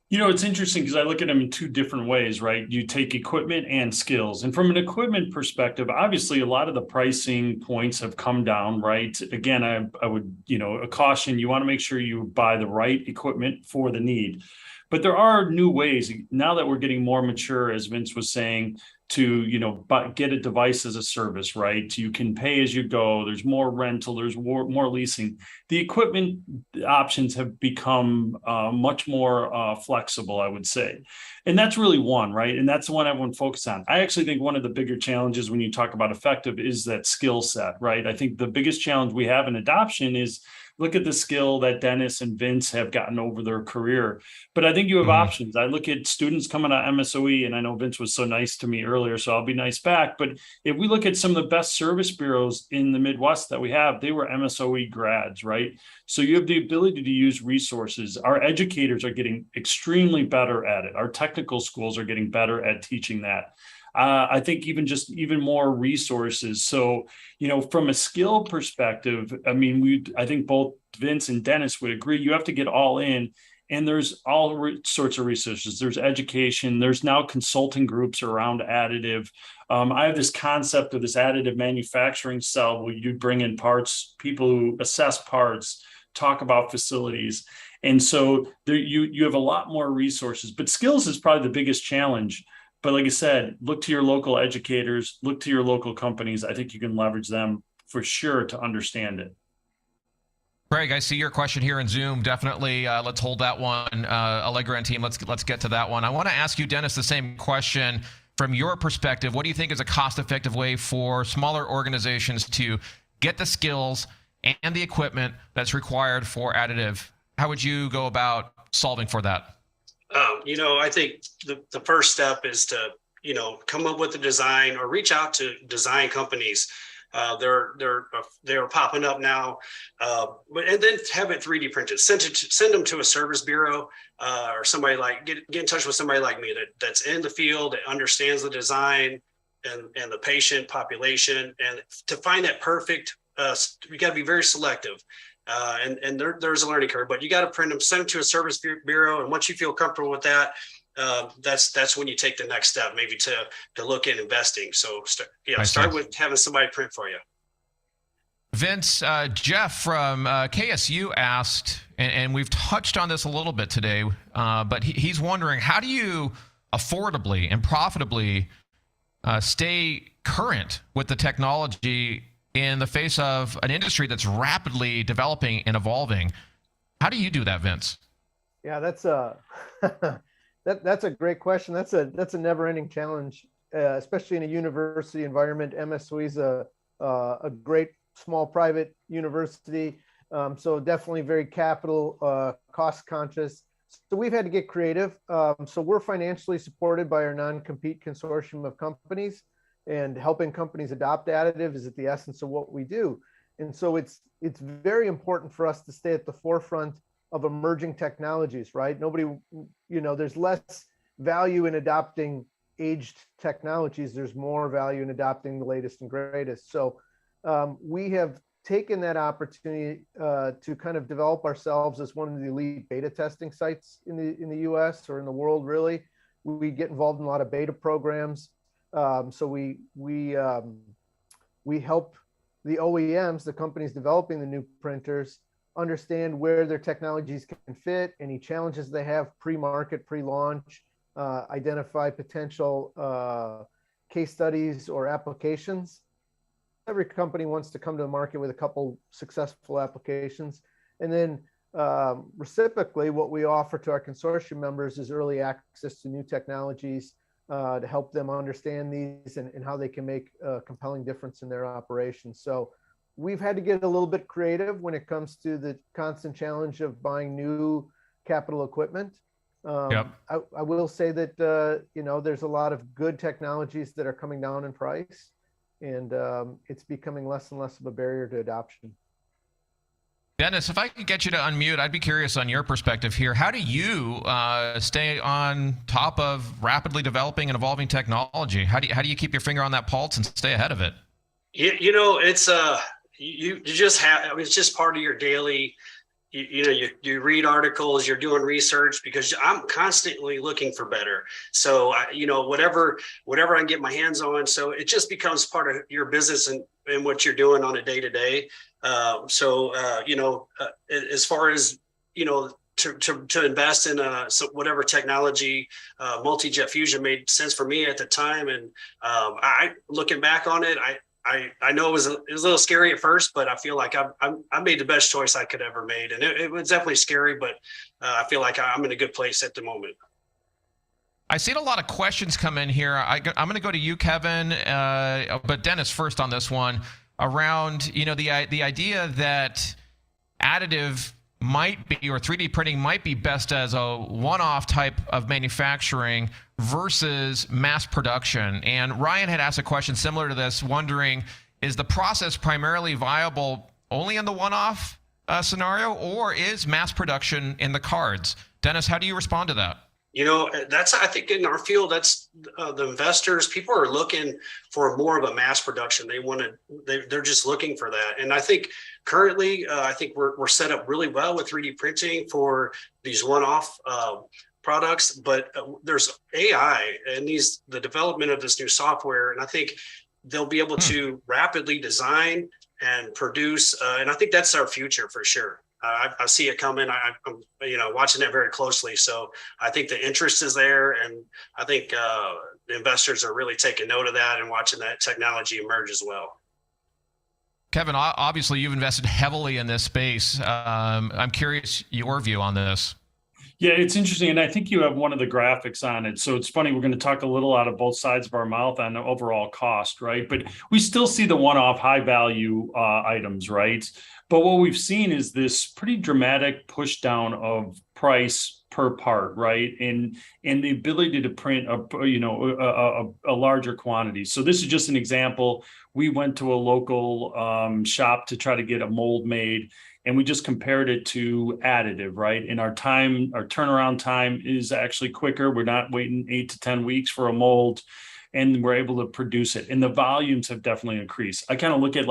Speaker 2: You know, it's interesting because I look at them in 2 different ways, right? You take equipment and skills. And from an equipment perspective, obviously, a lot of the pricing points have come down, right? Again, I would, a caution, you want to make sure you buy the right equipment for the need. But there are new ways now that we're getting more mature, as Vince was saying, to, get a device as a service, right? You can pay as you go. There's more rental, there's more leasing. The equipment options have become much more flexible, I would say. And that's really one, right? And that's the one everyone focuses on. I actually think one of the bigger challenges when you talk about effective is that skill set, right? I think the biggest challenge we have in adoption is look at the skill that Dennis and Vince have gotten over their career. But I think you have options. I look at students coming out of MSOE, and I know Vince was so nice to me earlier, so I'll be nice back. But if we look at some of the best service bureaus in the Midwest that we have, they were MSOE grads, right? So you have the ability to use resources. Our educators are getting extremely better at it. Our technical schools are getting better at teaching that. I think even more resources. So, from a skill perspective, I think both Vince and Dennis would agree, you have to get all in, and there's all sorts of resources. There's education. There's now consulting groups around additive. I have this concept of this additive manufacturing cell where you bring in parts, people who assess parts, talk about facilities. And so there, you have a lot more resources, but skills is probably the biggest challenge. But like I said, look to your local educators, look to your local companies. I think you can leverage them for sure to understand it.
Speaker 1: Greg, I see your question here in Zoom. Definitely, let's hold that one. Allegra and team, let's get to that one. I want to ask you, Dennis, the same question. From your perspective, what do you think is a cost-effective way for smaller organizations to get the skills and the equipment that's required for additive? How would you go about solving for that?
Speaker 4: I think the first step is to, come up with a design or reach out to design companies. They're popping up now, and then have it 3D printed. Send them to a service bureau or somebody get in touch with somebody like me that's in the field, that understands the design and the patient population. And to find that perfect, we got to be very selective. And there's a learning curve, but you got to print them, send them to a service bureau. And once you feel comfortable with that, that's when you take the next step, maybe to look at investing. So start with having somebody print for you.
Speaker 1: Vince, Jeff from KSU asked, and we've touched on this a little bit today, but he's wondering, how do you affordably and profitably stay current with the technology in the face of an industry that's rapidly developing and evolving? How do you do that, Vince?
Speaker 3: Yeah, that's a great question. That's a never-ending challenge, especially in a university environment. MSOE is a great small private university. So definitely very capital cost conscious. So we've had to get creative. So we're financially supported by our non-compete consortium of companies, and helping companies adopt additive is at the essence of what we do. And so it's very important for us to stay at the forefront of emerging technologies, right? Nobody, there's less value in adopting aged technologies. There's more value in adopting the latest and greatest. So we have taken that opportunity to kind of develop ourselves as one of the elite beta testing sites in the US or in the world, really. We get involved in a lot of beta programs. So we help the OEMs, the companies developing the new printers, understand where their technologies can fit, any challenges they have pre-market, pre-launch, identify potential case studies or applications. Every company wants to come to the market with a couple successful applications. And then reciprocally, what we offer to our consortium members is early access to new technologies to help them understand these and how they can make a compelling difference in their operations. So we've had to get a little bit creative when it comes to the constant challenge of buying new capital equipment.
Speaker 1: Yep.
Speaker 3: I will say that, there's a lot of good technologies that are coming down in price, and it's becoming less and less of a barrier to adoption.
Speaker 1: Dennis, if I could get you to unmute, I'd be curious on your perspective here. How do you stay on top of rapidly developing and evolving technology? How do you keep your finger on that pulse and stay ahead of it?
Speaker 4: It's you just have, I mean, it's just part of your daily. You read articles, you're doing research, because I'm constantly looking for better. So, whatever I can get my hands on. So it just becomes part of your business and what you're doing on a day to day. As far as, to invest in whatever technology, multi-jet fusion made sense for me at the time. And I looking back on it, I know it was a little scary at first, but I feel like I made the best choice I could ever made. And it was definitely scary, but I feel like I'm in a good place at the moment.
Speaker 1: I've seen a lot of questions come in here. I'm going to go to you, Kevin, but Dennis first on this one around, the idea that additive might be, or 3D printing might be best as a one-off type of manufacturing versus mass production. And Ryan had asked a question similar to this, wondering, is the process primarily viable only in the one-off scenario, or is mass production in the cards? Dennis, how do you respond to that?
Speaker 4: I think in our field, that's the investors, people are looking for more of a mass production. They're just looking for that. And I think currently, I think we're set up really well with 3D printing for these one-off products, but there's AI and the development of this new software. And I think they'll be able to rapidly design and produce. And I think that's our future for sure. I see it coming. I'm watching it very closely. So I think the interest is there, and I think the investors are really taking note of that and watching that technology emerge as well.
Speaker 1: Kevin, obviously you've invested heavily in this space. I'm curious your view on this.
Speaker 2: Yeah, it's interesting. And I think you have one of the graphics on it. So it's funny, we're going to talk a little out of both sides of our mouth on the overall cost, right? But we still see the one-off high value items, right? But what we've seen is this pretty dramatic push down of price per part, right? And the ability to print a larger quantity. So this is just an example. We went to a local shop to try to get a mold made, and we just compared it to additive, right? And our turnaround time is actually quicker. We're not waiting 8 to 10 weeks for a mold, and we're able to produce it. And the volumes have definitely increased. I kind of look at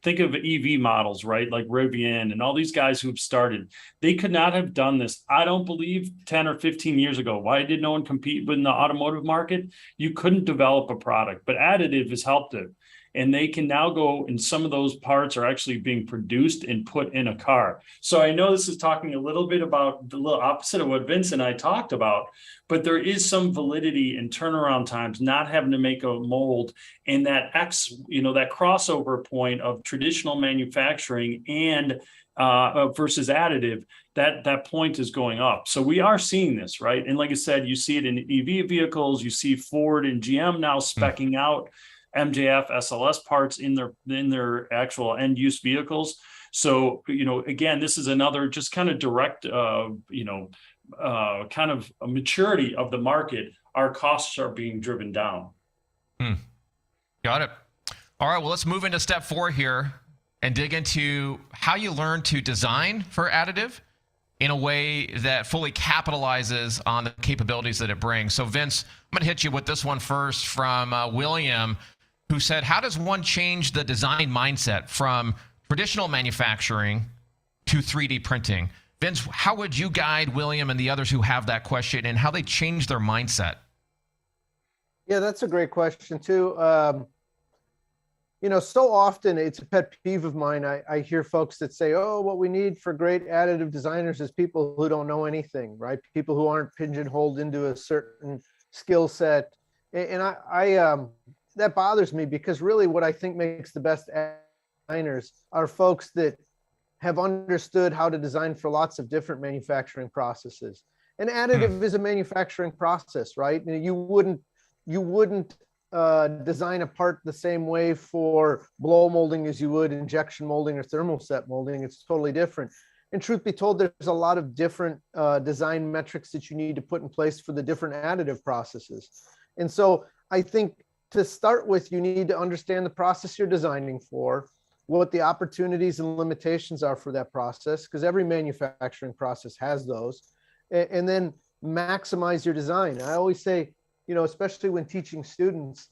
Speaker 2: think of EV models, right? Like Rivian and all these guys who've started. They could not have done this, I don't believe, 10 or 15 years ago. Why did no one compete in the automotive market? You couldn't develop a product, but additive has helped it. And they can now go, and some of those parts are actually being produced and put in a car. So I know this is talking a little bit about the little opposite of what Vince and I talked about, but there is some validity in turnaround times, not having to make a mold, and that that crossover point of traditional manufacturing and versus additive, that point is going up. So we are seeing this, right? And like I said, you see it in EV vehicles, you see Ford and GM now speccing out MJF SLS parts in their actual end use vehicles. So, again, this is another just kind of direct, kind of a maturity of the market. Our costs are being driven down.
Speaker 1: Got it. All right, well, let's move into step 4 here and dig into how you learn to design for additive in a way that fully capitalizes on the capabilities that it brings. So Vince, I'm going to hit you with this one first from William, who said, how does one change the design mindset from traditional manufacturing to 3D printing? Vince, how would you guide William and the others who have that question and how they change their mindset?
Speaker 3: Yeah, that's a great question too. So often it's a pet peeve of mine. I hear folks that say, oh, what we need for great additive designers is people who don't know anything, right? People who aren't pigeonholed into a certain skill set. And I that bothers me, because really what I think makes the best designers are folks that have understood how to design for lots of different manufacturing processes. And additive is a manufacturing process, right? You wouldn't design a part the same way for blow molding as you would injection molding or thermoset molding. It's totally different. And truth be told, there's a lot of different design metrics that you need to put in place for the different additive processes. And so I think to start with, you need to understand the process you're designing for, what the opportunities and limitations are for that process, because every manufacturing process has those, and then maximize your design. I always say, especially when teaching students,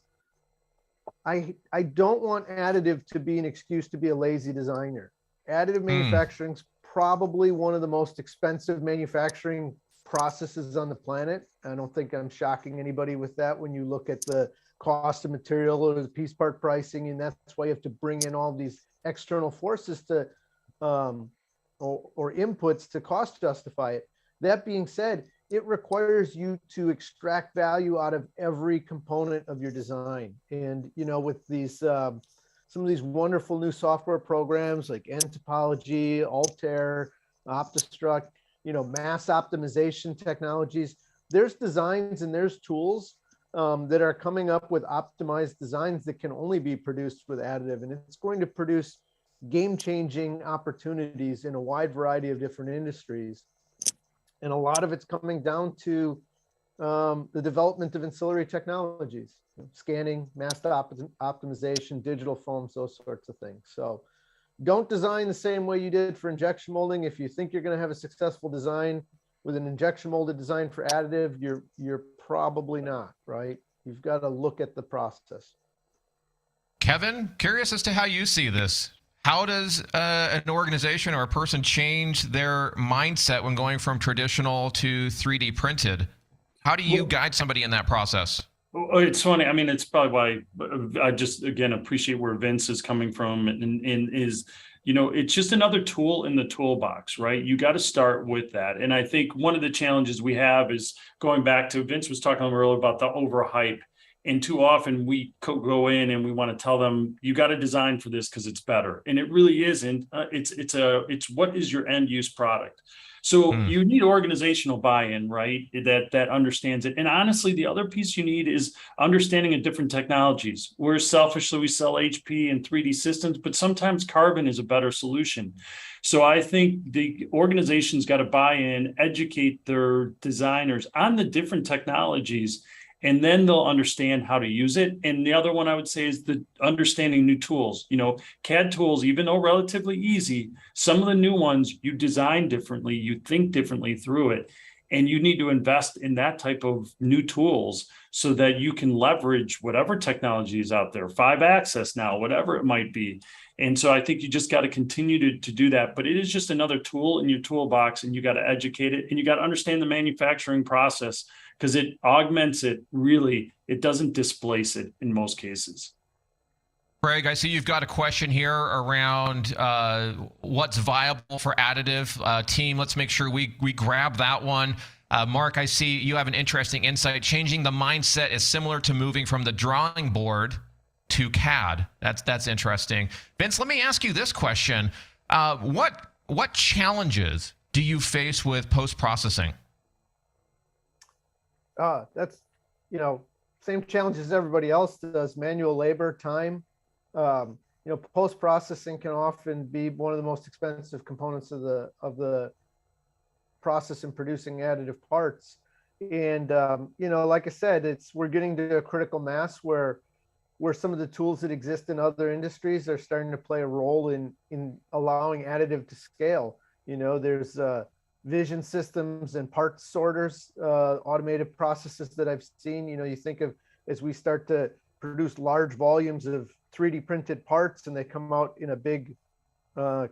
Speaker 3: I don't want additive to be an excuse to be a lazy designer. Additive manufacturing is probably one of the most expensive manufacturing processes on the planet. I don't think I'm shocking anybody with that when you look at the cost of material or the piece part pricing, and that's why you have to bring in all these external forces to or inputs to cost justify it. That being said, it requires you to extract value out of every component of your design. And with these some of these wonderful new software programs like Topology, Altair, OptiStruct, mass optimization technologies, there's designs and there's tools that are coming up with optimized designs that can only be produced with additive. And it's going to produce game-changing opportunities in a wide variety of different industries. And a lot of it's coming down to the development of ancillary technologies, scanning, mass optimization, digital foams, those sorts of things. So don't design the same way you did for injection molding. If you think you're going to have a successful design with an injection molded design for additive, you're probably not, right? You've got to look at the process.
Speaker 1: Kevin, curious as to how you see this. How does an organization or a person change their mindset when going from traditional to 3D printed? How do you guide somebody in that process?
Speaker 2: It's funny. I mean, it's probably why I just, again, appreciate where Vince is coming from, and is, it's just another tool in the toolbox, right? You got to start with that. And I think one of the challenges we have is going back to Vince was talking earlier about the overhype. And too often we go in and we want to tell them, you got to design for this because it's better. And it really isn't. It's what is your end use product? So you need organizational buy-in, right? That understands it. And honestly, the other piece you need is understanding of different technologies. We're selfishly, we sell HP and 3D systems, but sometimes carbon is a better solution. So I think the organization's got to buy in, educate their designers on the different technologies, and then they'll understand how to use it. And the other one I would say is the understanding new tools. CAD tools, even though relatively easy, some of the new ones you design differently, you think differently through it. And you need to invest in that type of new tools so that you can leverage whatever technology is out there, 5-axis now, whatever it might be. And so I think you just got to continue to do that. But it is just another tool in your toolbox, and you got to educate it, and you got to understand the manufacturing process, because it augments it. Really, it doesn't displace it in most cases.
Speaker 1: Craig, I see you've got a question here around what's viable for additive. Team, let's make sure we grab that one. Mark, I see you have an interesting insight. Changing the mindset is similar to moving from the drawing board to CAD. That's interesting. Vince, let me ask you this question. What challenges do you face with post-processing?
Speaker 3: That's, same challenges everybody else does: manual labor, time. post-processing can often be one of the most expensive components of the process in producing additive parts. And, like I said, we're getting to a critical mass where some of the tools that exist in other industries are starting to play a role in allowing additive to scale. There's vision systems and parts sorters, automated processes that I've seen. You think of as we start to produce large volumes of 3D printed parts and they come out in a big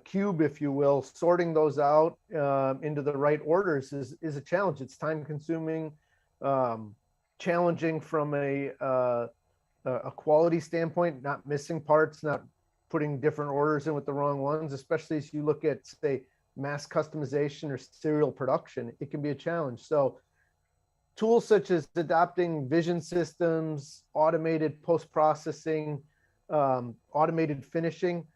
Speaker 3: cube, if you will, sorting those out into the right orders is a challenge. It's time consuming, challenging from a quality standpoint, not missing parts, not putting different orders in with the wrong ones, especially as you look at, say, mass customization or serial production. It can be a challenge. So tools such as adopting vision systems, automated post-processing, automated finishing,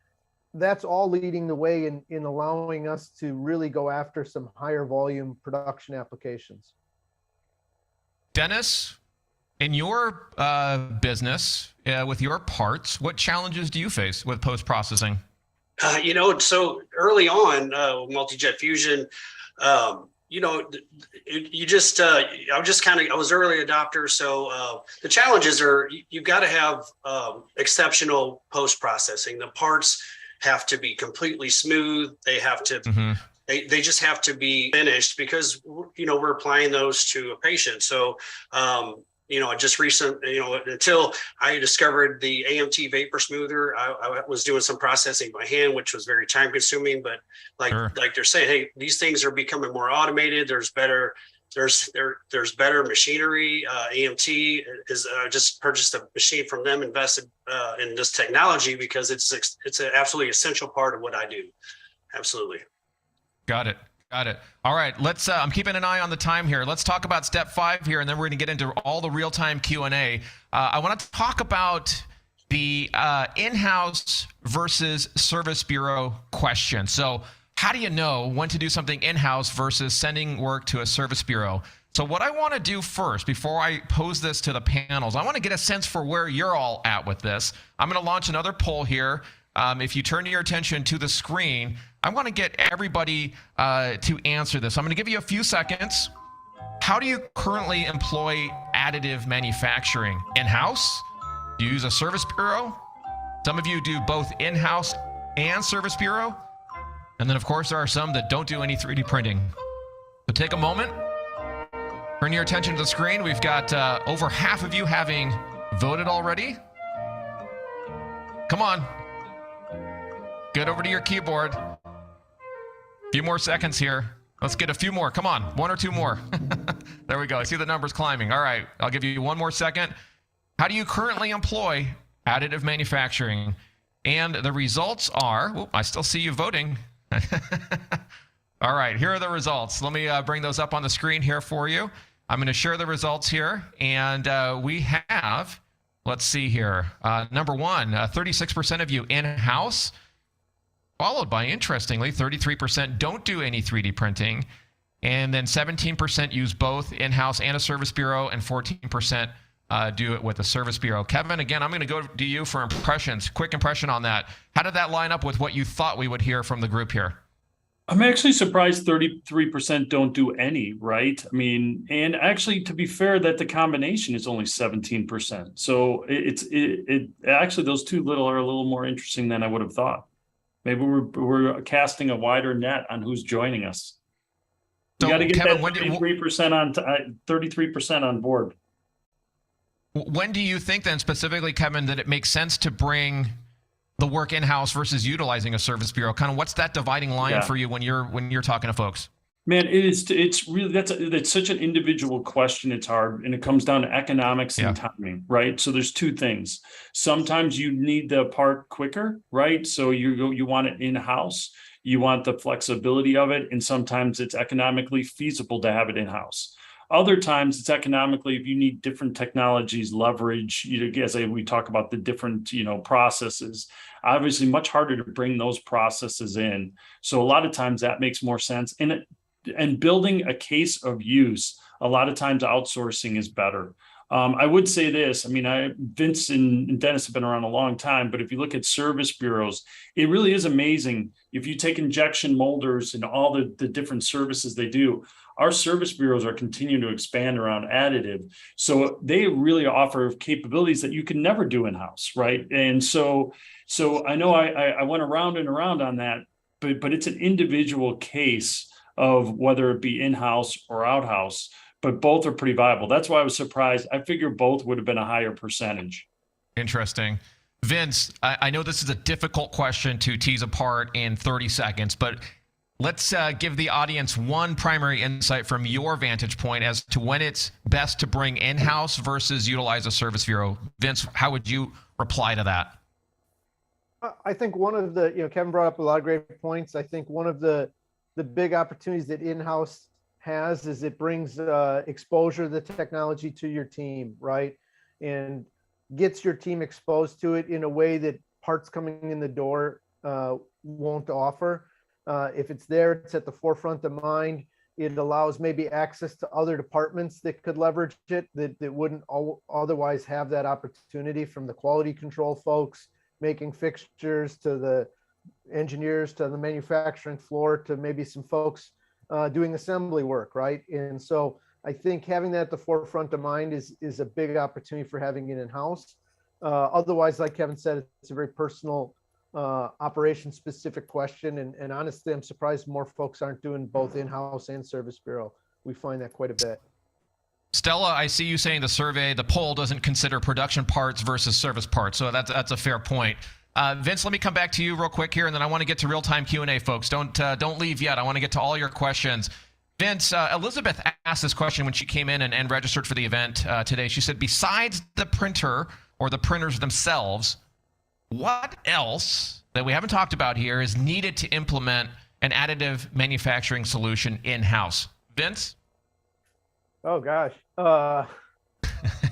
Speaker 3: that's all leading the way in allowing us to really go after some higher volume production applications.
Speaker 1: Dennis, in your business, with your parts, what challenges do you face with post-processing?
Speaker 4: So early on, multi-jet fusion, I was early adopter. So the challenges are you've got to have exceptional post-processing. The parts have to be completely smooth. They have to, they just have to be finished because, we're applying those to a patient. So, until I discovered the AMT vapor smoother, I was doing some processing by hand, which was very time consuming, but like they're saying, hey, these things are becoming more automated. There's better machinery. AMT is just purchased a machine from them, invested in this technology because it's an absolutely essential part of what I do. Absolutely.
Speaker 1: Got it. All right, let's. I'm keeping an eye on the time here. Let's talk about step 5 here, and then we're going to get into all the real-time Q&A. I want to talk about the in-house versus service bureau question. So, how do you know when to do something in-house versus sending work to a service bureau? So, what I want to do first, before I pose this to the panels, I want to get a sense for where you're all at with this. I'm going to launch another poll here. If you turn your attention to the screen, I want to get everybody to answer this. I'm going to give you a few seconds. How do you currently employ additive manufacturing? In-house? Do you use a service bureau? Some of you do both in-house and service bureau. And then, of course, there are some that don't do any 3D printing. So take a moment. Turn your attention to the screen. We've got over half of you having voted already. Come on. Get over to your keyboard. A few more seconds here. Let's get a few more. Come on, 1 or 2 more. There we go. I see the numbers climbing. All right, I'll give you 1 more second. How do you currently employ additive manufacturing? And the results are, I still see you voting. All right, here are the results. Let me bring those up on the screen here for you. I'm going to share the results here. And we have, let's see here. Number 1, 36% of you in-house. Followed by, interestingly, 33% don't do any 3D printing, and then 17% use both in-house and a service bureau, and 14% do it with a service bureau. Kevin, again, I'm going to go to you for impressions. Quick impression on that. How did that line up with what you thought we would hear from the group here?
Speaker 2: I'm actually surprised 33% don't do any, right? I mean, and actually, to be fair, that the combination is only 17%. So it actually, those two are a little more interesting than I would have thought. Maybe we're casting a wider net on who's joining us. You got to get Kevin, that 33% on board.
Speaker 1: When do you think then specifically, Kevin, that it makes sense to bring the work in-house versus utilizing a service bureau? Kind of what's that dividing line for you when you're talking to folks?
Speaker 2: Man, it's really that's such an individual question. It's hard, and it comes down to economics and timing, right? So there's 2 things. Sometimes you need the part quicker, right? So you want it in-house. You want the flexibility of it, and sometimes it's economically feasible to have it in-house. Other times it's economically, if you need different technologies, leverage, as we talk about the different, processes, obviously much harder to bring those processes in. So a lot of times that makes more sense. And building a case of use, a lot of times outsourcing is better. I would say this. I mean, Vince and Dennis have been around a long time, but if you look at service bureaus, it really is amazing. If you take injection molders and all the different services they do, our service bureaus are continuing to expand around additive. So they really offer capabilities that you can never do in-house, right? And so I know I went around and around on that, but it's an individual case of whether it be in-house or out-house, but both are pretty viable. That's why I was surprised. I figured both would have been a higher percentage.
Speaker 1: Interesting. Vince, I know this is a difficult question to tease apart in 30 seconds, but let's give the audience one primary insight from your vantage point as to when it's best to bring in-house versus utilize a service bureau. Vince, how would you reply to that?
Speaker 3: I think one of the, Kevin brought up a lot of great points. I think one of the big opportunities that in-house has is it brings exposure to the technology to your team, right? And gets your team exposed to it in a way that parts coming in the door won't offer. If it's there, it's at the forefront of mind. It allows maybe access to other departments that could leverage it that wouldn't otherwise have that opportunity, from the quality control folks making fixtures to the engineers to the manufacturing floor to maybe some folks doing assembly work, right? And so I think having that at the forefront of mind is a big opportunity for having it in-house. Otherwise, like Kevin said, it's a very personal operation specific question. And honestly, I'm surprised more folks aren't doing both in-house and service bureau. We find that quite a bit.
Speaker 1: Stella, I see you saying the poll doesn't consider production parts versus service parts. So that's a fair point. Vince, let me come back to you real quick here, and then I want to get to real-time Q&A, folks. Don't leave yet. I want to get to all your questions. Vince, Elizabeth asked this question when she came in and registered for the event today. She said, besides the printer or the printers themselves, what else that we haven't talked about here is needed to implement an additive manufacturing solution in-house? Vince?
Speaker 3: Oh, gosh.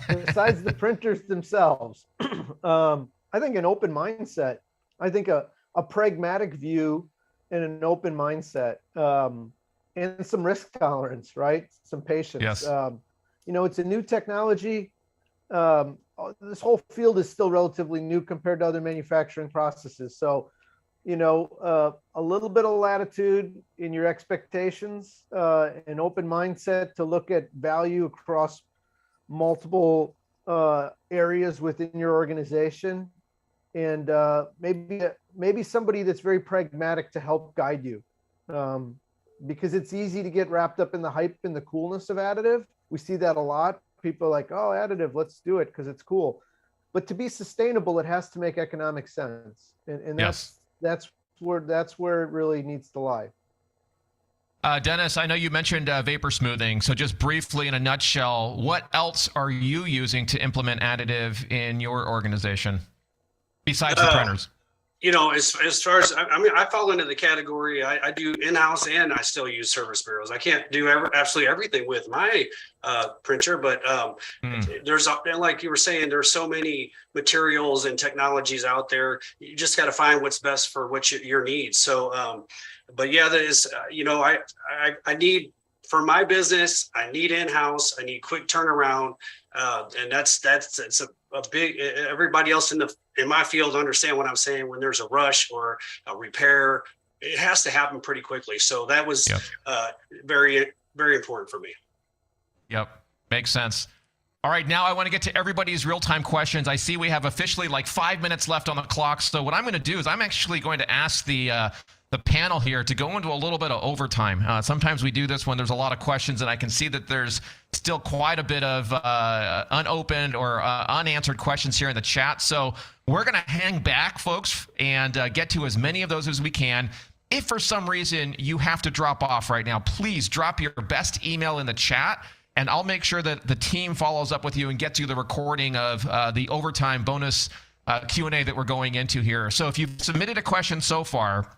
Speaker 3: Besides the printers themselves, I think an open mindset. I think a pragmatic view and an open mindset, and some risk tolerance, right? Some patience.
Speaker 1: Yes.
Speaker 3: It's a new technology. This whole field is still relatively new compared to other manufacturing processes. So, a little bit of latitude in your expectations, an open mindset to look at value across multiple areas within your organization, and maybe somebody that's very pragmatic to help guide you, because it's easy to get wrapped up in the hype and the coolness of additive. We see that a lot. People are like, oh, additive, let's do it because it's cool. But to be sustainable, it has to make economic sense, and
Speaker 1: Yes.
Speaker 3: that's where it really needs to lie.
Speaker 1: Dennis, I know you mentioned vapor smoothing. So just briefly, in a nutshell, what else are you using to implement additive in your organization besides the printers?
Speaker 4: As far as, I fall into the category, I do in-house and I still use service bureaus. I can't do absolutely everything with my printer, but there's, like you were saying, there's so many materials and technologies out there. You just got to find what's best for your needs. So, but yeah, that is, I need, for my business, I need in-house, I need quick turnaround. And it's a big, everybody else in my field understand what I'm saying. When there's a rush or a repair, it has to happen pretty quickly. So that was very, very important for me.
Speaker 1: Yep. Makes sense. All right. Now I want to get to everybody's real-time questions. I see we have officially like 5 minutes left on the clock. So what I'm going to do is I'm actually going to ask the panel here to go into a little bit of overtime. Sometimes we do this when there's a lot of questions, and I can see that there's still quite a bit of unopened or unanswered questions here in the chat. So we're going to hang back, folks, and get to as many of those as we can. If for some reason you have to drop off right now, please drop your best email in the chat, and I'll make sure that the team follows up with you and gets you the recording of the overtime bonus Q&A that we're going into here. So if you've submitted a question so far,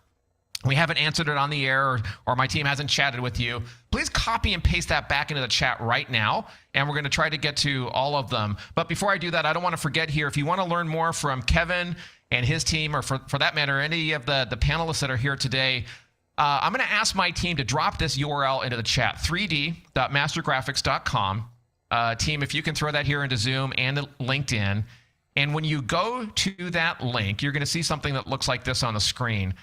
Speaker 1: we haven't answered it on the air, or my team hasn't chatted with you, please copy and paste that back into the chat right now, and we're going to try to get to all of them. But before I do that, I don't want to forget here, if you want to learn more from Kevin and his team, or for that matter, any of the panelists that are here today, I'm going to ask my team to drop this URL into the chat, 3d.mastergraphics.com. Team, if you can throw that here into Zoom and LinkedIn. And when you go to that link, you're going to see something that looks like this on the screen.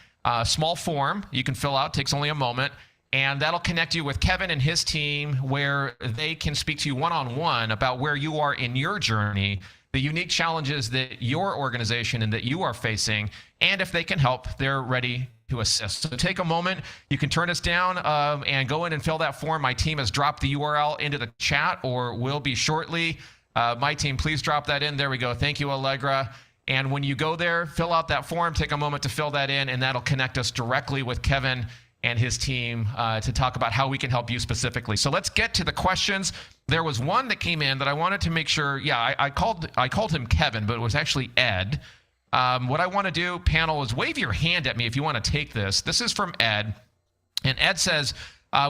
Speaker 1: Small form you can fill out, takes only a moment, and that'll connect you with Kevin and his team where they can speak to you one-on-one about where you are in your journey, the unique challenges that your organization and that you are facing, and if they can help, they're ready to assist. So take a moment. You can turn us down and go in and fill that form. My team has dropped the URL into the chat, or will be shortly. My team, please drop that in. There we go. Thank you, Allegra. And when you go there, fill out that form, take a moment to fill that in, and that'll connect us directly with Kevin and his team to talk about how we can help you specifically. So let's get to the questions. There was one that came in that I wanted to make sure, I called him Kevin, but it was actually Ed. What I want to do, panel, is wave your hand at me if you want to take this. This is from Ed. And Ed says,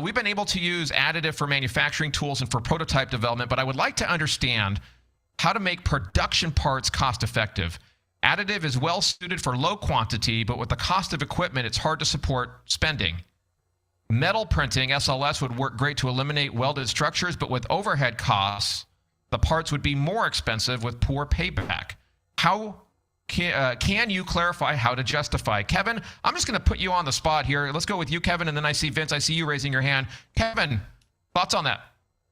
Speaker 1: we've been able to use additive for manufacturing tools and for prototype development, but I would like to understand how to make production parts cost effective. Additive is well suited for low quantity, but with the cost of equipment, it's hard to support spending. Metal printing, SLS, would work great to eliminate welded structures, but with overhead costs, the parts would be more expensive with poor payback. How can you clarify how to justify? Kevin, I'm just going to put you on the spot here. Let's go with you, Kevin, and then I see Vince. I see you raising your hand. Kevin, thoughts on that?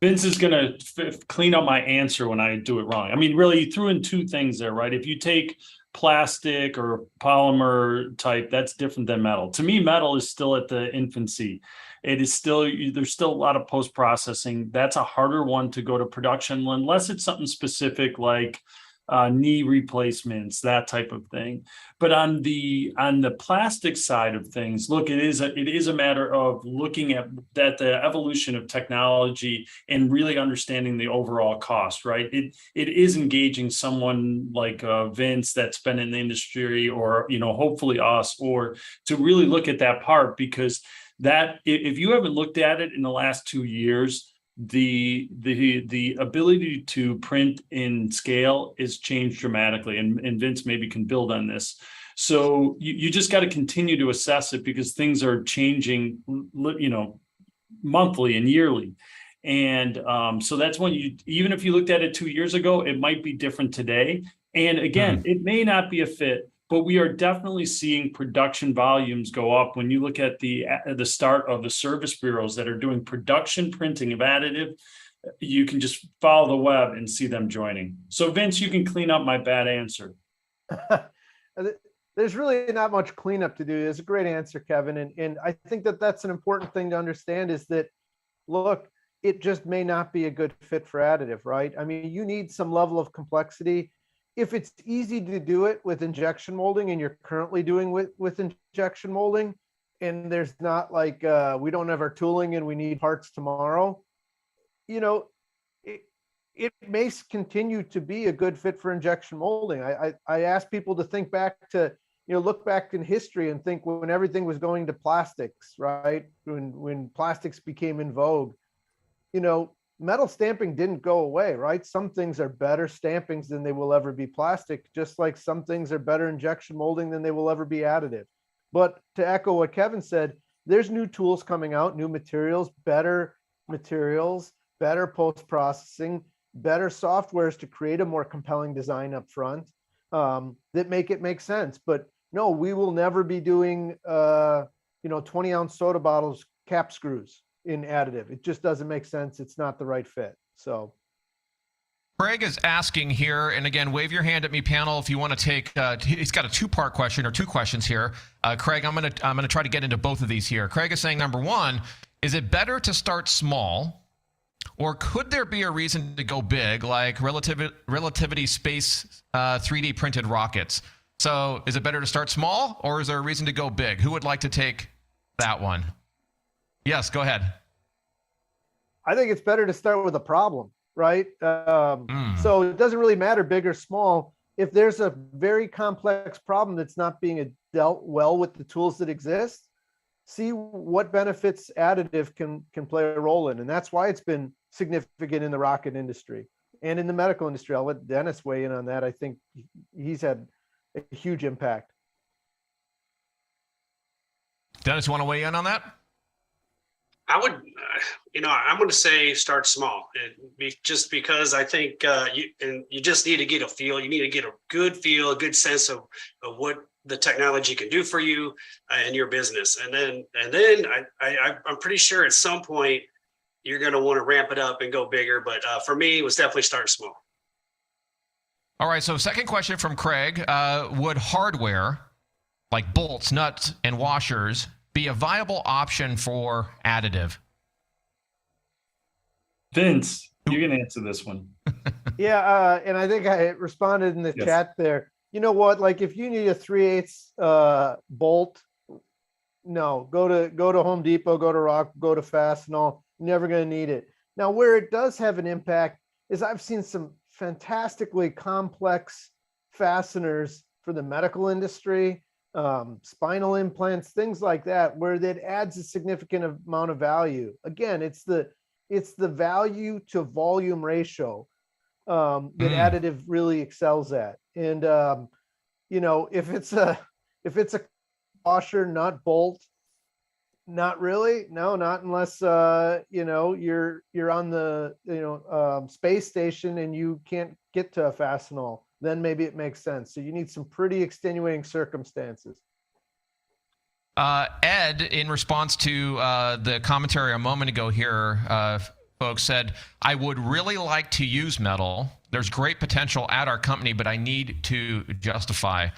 Speaker 2: Vince is going to clean up my answer when I do it wrong. I mean, really, you threw in two things there, right? If you take plastic or polymer type, that's different than metal. To me, metal is still at the infancy. It is still, there's still a lot of post-processing. That's a harder one to go to production unless it's something specific like knee replacements, that type of thing. But on the plastic side of things, look, it is a matter of looking at that, the evolution of technology, and really understanding the overall cost, right? It is engaging someone like Vince that's been in the industry, or hopefully us, or to really look at that part, because that, if you haven't looked at it in the last 2 years, the ability to print in scale is changed dramatically, and Vince maybe can build on this. So you just got to continue to assess it, because things are changing, monthly and yearly. And so that's when even if you looked at it 2 years ago, it might be different today. And again, it may not be a fit, but we are definitely seeing production volumes go up. When you look at the start of the service bureaus that are doing production printing of additive, you can just follow the web and see them joining. So Vince, you can clean up my bad answer.
Speaker 3: There's really not much cleanup to do. It's a great answer, Kevin. And I think that that's an important thing to understand, is that, look, it just may not be a good fit for additive, right? I mean, you need some level of complexity. If it's easy to do it with injection molding, and you're currently doing with injection molding, and there's not like, we don't have our tooling and we need parts tomorrow, it may continue to be a good fit for injection molding. I ask people to think back to, look back in history and think when everything was going to plastics, right? When plastics became in vogue, metal stamping didn't go away, right? Some things are better stampings than they will ever be plastic, just like some things are better injection molding than they will ever be additive. But to echo what Kevin said, there's new tools coming out, new materials, better post-processing, better softwares to create a more compelling design up front that make it make sense. But no, we will never be doing 20-ounce soda bottles cap screws in additive. It just doesn't make sense. It's not the right fit. So
Speaker 1: Craig is asking here, and again, wave your hand at me, panel, if you want to take. He's got a two-part question, or two questions here. Craig, I'm gonna try to get into both of these here. Craig is saying, number one, is it better to start small, or could there be a reason to go big, like relativity space 3D printed rockets? So is it better to start small, or is there a reason to go big? Who would like to take that one? Yes, go ahead.
Speaker 3: I think it's better to start with a problem, right? So it doesn't really matter big or small. If there's a very complex problem that's not being dealt well with the tools that exist, see what benefits additive can play a role in. And that's why it's been significant in the rocket industry and in the medical industry. I'll let Dennis weigh in on that. I think he's had a huge impact.
Speaker 1: Dennis, you want to weigh in on that?
Speaker 4: I would, I'm going to say start small, just because I think you just need to get a feel. You need to get a good feel, a good sense of what the technology can do for you and your business. And then I'm pretty sure at some point you're going to want to ramp it up and go bigger. But for me, it was definitely start small.
Speaker 1: All right. So second question from Craig, would hardware like bolts, nuts, and washers be a viable option for additive?
Speaker 2: Vince, you can answer this one.
Speaker 3: Yeah, and I think I responded in the
Speaker 2: Yes.
Speaker 3: chat there. You know what? Like if you need a 3/8 bolt, no, go to Home Depot, go to Rock, go to Fastenal. You're never going to need it. Now, where it does have an impact is I've seen some fantastically complex fasteners for the medical industry, spinal implants, things like that, where that adds a significant amount of value. Again, it's the value to volume ratio that additive really excels at. And if it's a washer, nut, bolt, not really. No, not unless you're on the space station and you can't get to a Fastenal. Then maybe it makes sense. So you need some pretty extenuating circumstances.
Speaker 1: Ed, in response to the commentary a moment ago here, folks said, I would really like to use metal. There's great potential at our company, but I need to justify.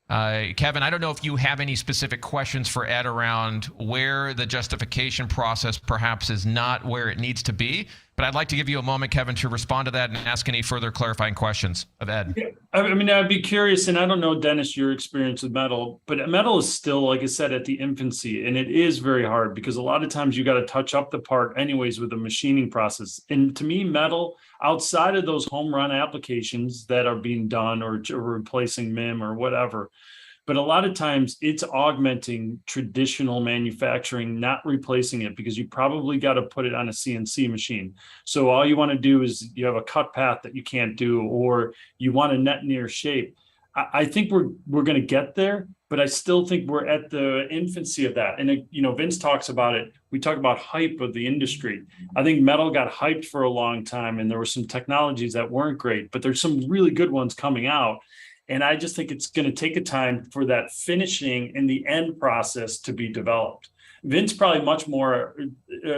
Speaker 1: Kevin, I don't know if you have any specific questions for Ed around where the justification process perhaps is not where it needs to be, but I'd like to give you a moment, Kevin, to respond to that and ask any further clarifying questions of Ed.
Speaker 2: Yeah, I mean, I'd be curious, and I don't know, Dennis, your experience with metal, but metal is still, like I said, at the infancy, and it is very hard because a lot of times you got to touch up the part anyways with the machining process. And to me, metal, outside of those home run applications that are being done or replacing MIM or whatever, but a lot of times it's augmenting traditional manufacturing, not replacing it, because you probably got to put it on a CNC machine. So all you want to do is you have a cut path that you can't do, or you want a net near shape. I think we're going to get there, but I still think we're at the infancy of that. And Vince talks about it. We talk about hype of the industry. I think metal got hyped for a long time, and there were some technologies that weren't great, but there's some really good ones coming out. And I just think it's going to take a time for that finishing and the end process to be developed. Vince probably much more,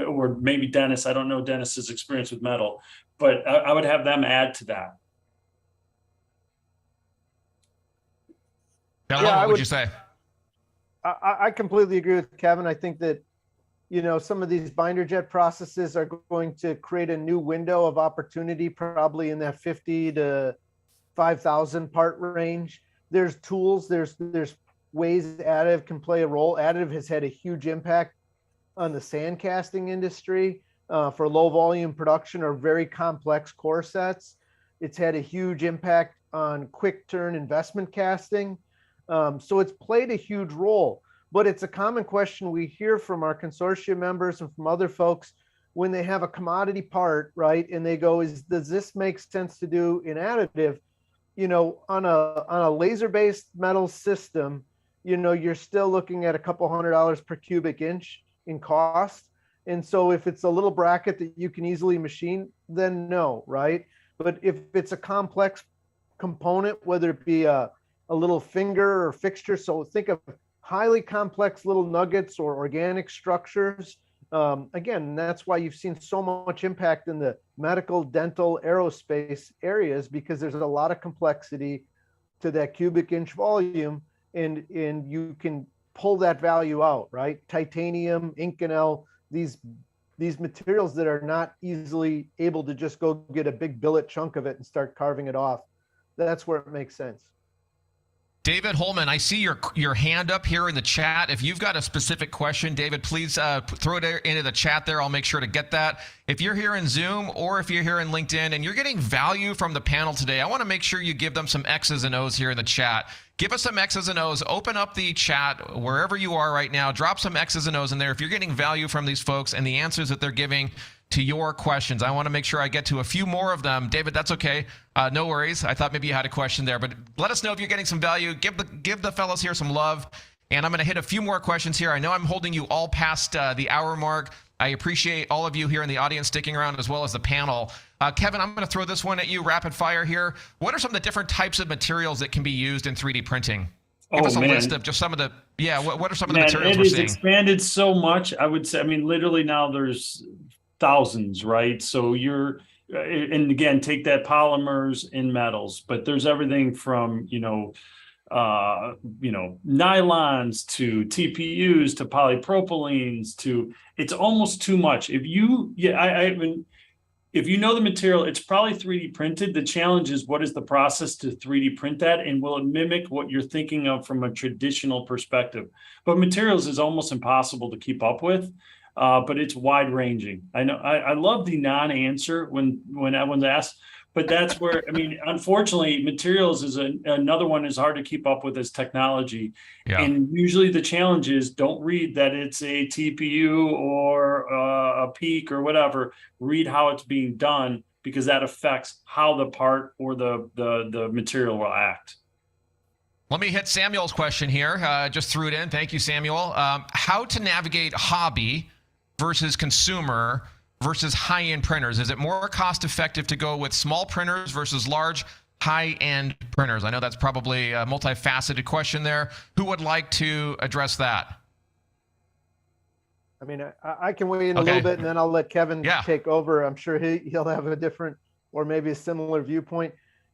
Speaker 2: or maybe Dennis, I don't know Dennis's experience with metal, but I would have them add to that.
Speaker 1: What would you say?
Speaker 3: I completely agree with Kevin. I think that, some of these binder jet processes are going to create a new window of opportunity, probably in that 50 to 5,000 part range. There's tools, there's ways additive can play a role. Additive has had a huge impact on the sand casting industry for low volume production or very complex core sets. It's had a huge impact on quick turn investment casting. So it's played a huge role, but it's a common question we hear from our consortium members and from other folks when they have a commodity part, right? And they go, does this make sense to do in additive? On a laser-based metal system, you're still looking at a couple $100 per cubic inch in cost. And so if it's a little bracket that you can easily machine, then no, right? But if it's a complex component, whether it be a little finger or fixture, so think of highly complex little nuggets or organic structures. Again, that's why you've seen so much impact in the medical, dental, aerospace areas, because there's a lot of complexity to that cubic inch volume, and you can pull that value out, right? Titanium, Inconel, these materials that are not easily able to just go get a big billet chunk of it and start carving it off. That's where it makes sense.
Speaker 1: David Holman, I see your hand up here in the chat. If you've got a specific question, David, please throw it into the chat there. I'll make sure to get that. If you're here in Zoom or if you're here in LinkedIn and you're getting value from the panel today, I want to make sure you give them some X's and O's here in the chat. Give us some X's and O's. Open up the chat wherever you are right now. Drop some X's and O's in there if you're getting value from these folks and the answers that they're giving to your questions. I want to make sure I get to a few more of them. David, that's okay. No worries. I thought maybe you had a question there, but let us know if you're getting some value. Give the fellows here some love. And I'm going to hit a few more questions here. I know I'm holding you all past the hour mark. I appreciate all of you here in the audience sticking around, as well as the panel. Kevin, I'm going to throw this one at you, rapid fire here. What are some of the different types of materials that can be used in 3D printing? Give us a list of just some of the, what are some of the materials we're seeing?
Speaker 2: It has expanded so much. I would say, I mean, literally now there's thousands, right? So and again, take that polymers and metals, but there's everything from, nylons to TPUs to polypropylenes to, it's almost too much. If you know the material, it's probably 3D printed. The challenge is, what is the process to 3D print that? And will it mimic what you're thinking of from a traditional perspective? But materials is almost impossible to keep up with, but it's wide ranging. I know I love the non-answer when everyone's asked, but that's where, I mean, unfortunately, materials is another one is hard to keep up with as technology. Yeah. And usually the challenge is, don't read that it's a TPU or a peak or whatever. Read how it's being done, because that affects how the part or the material will act.
Speaker 1: Let me hit Samuel's question here. Just threw it in. Thank you, Samuel. How to navigate hobby versus consumer versus high-end printers? Is it more cost-effective to go with small printers versus large, high-end printers? I know that's probably a multifaceted question there. Who would like to address that?
Speaker 3: I mean, I can weigh in a little bit, and then I'll let Kevin take over. I'm sure he'll have a different or maybe a similar viewpoint.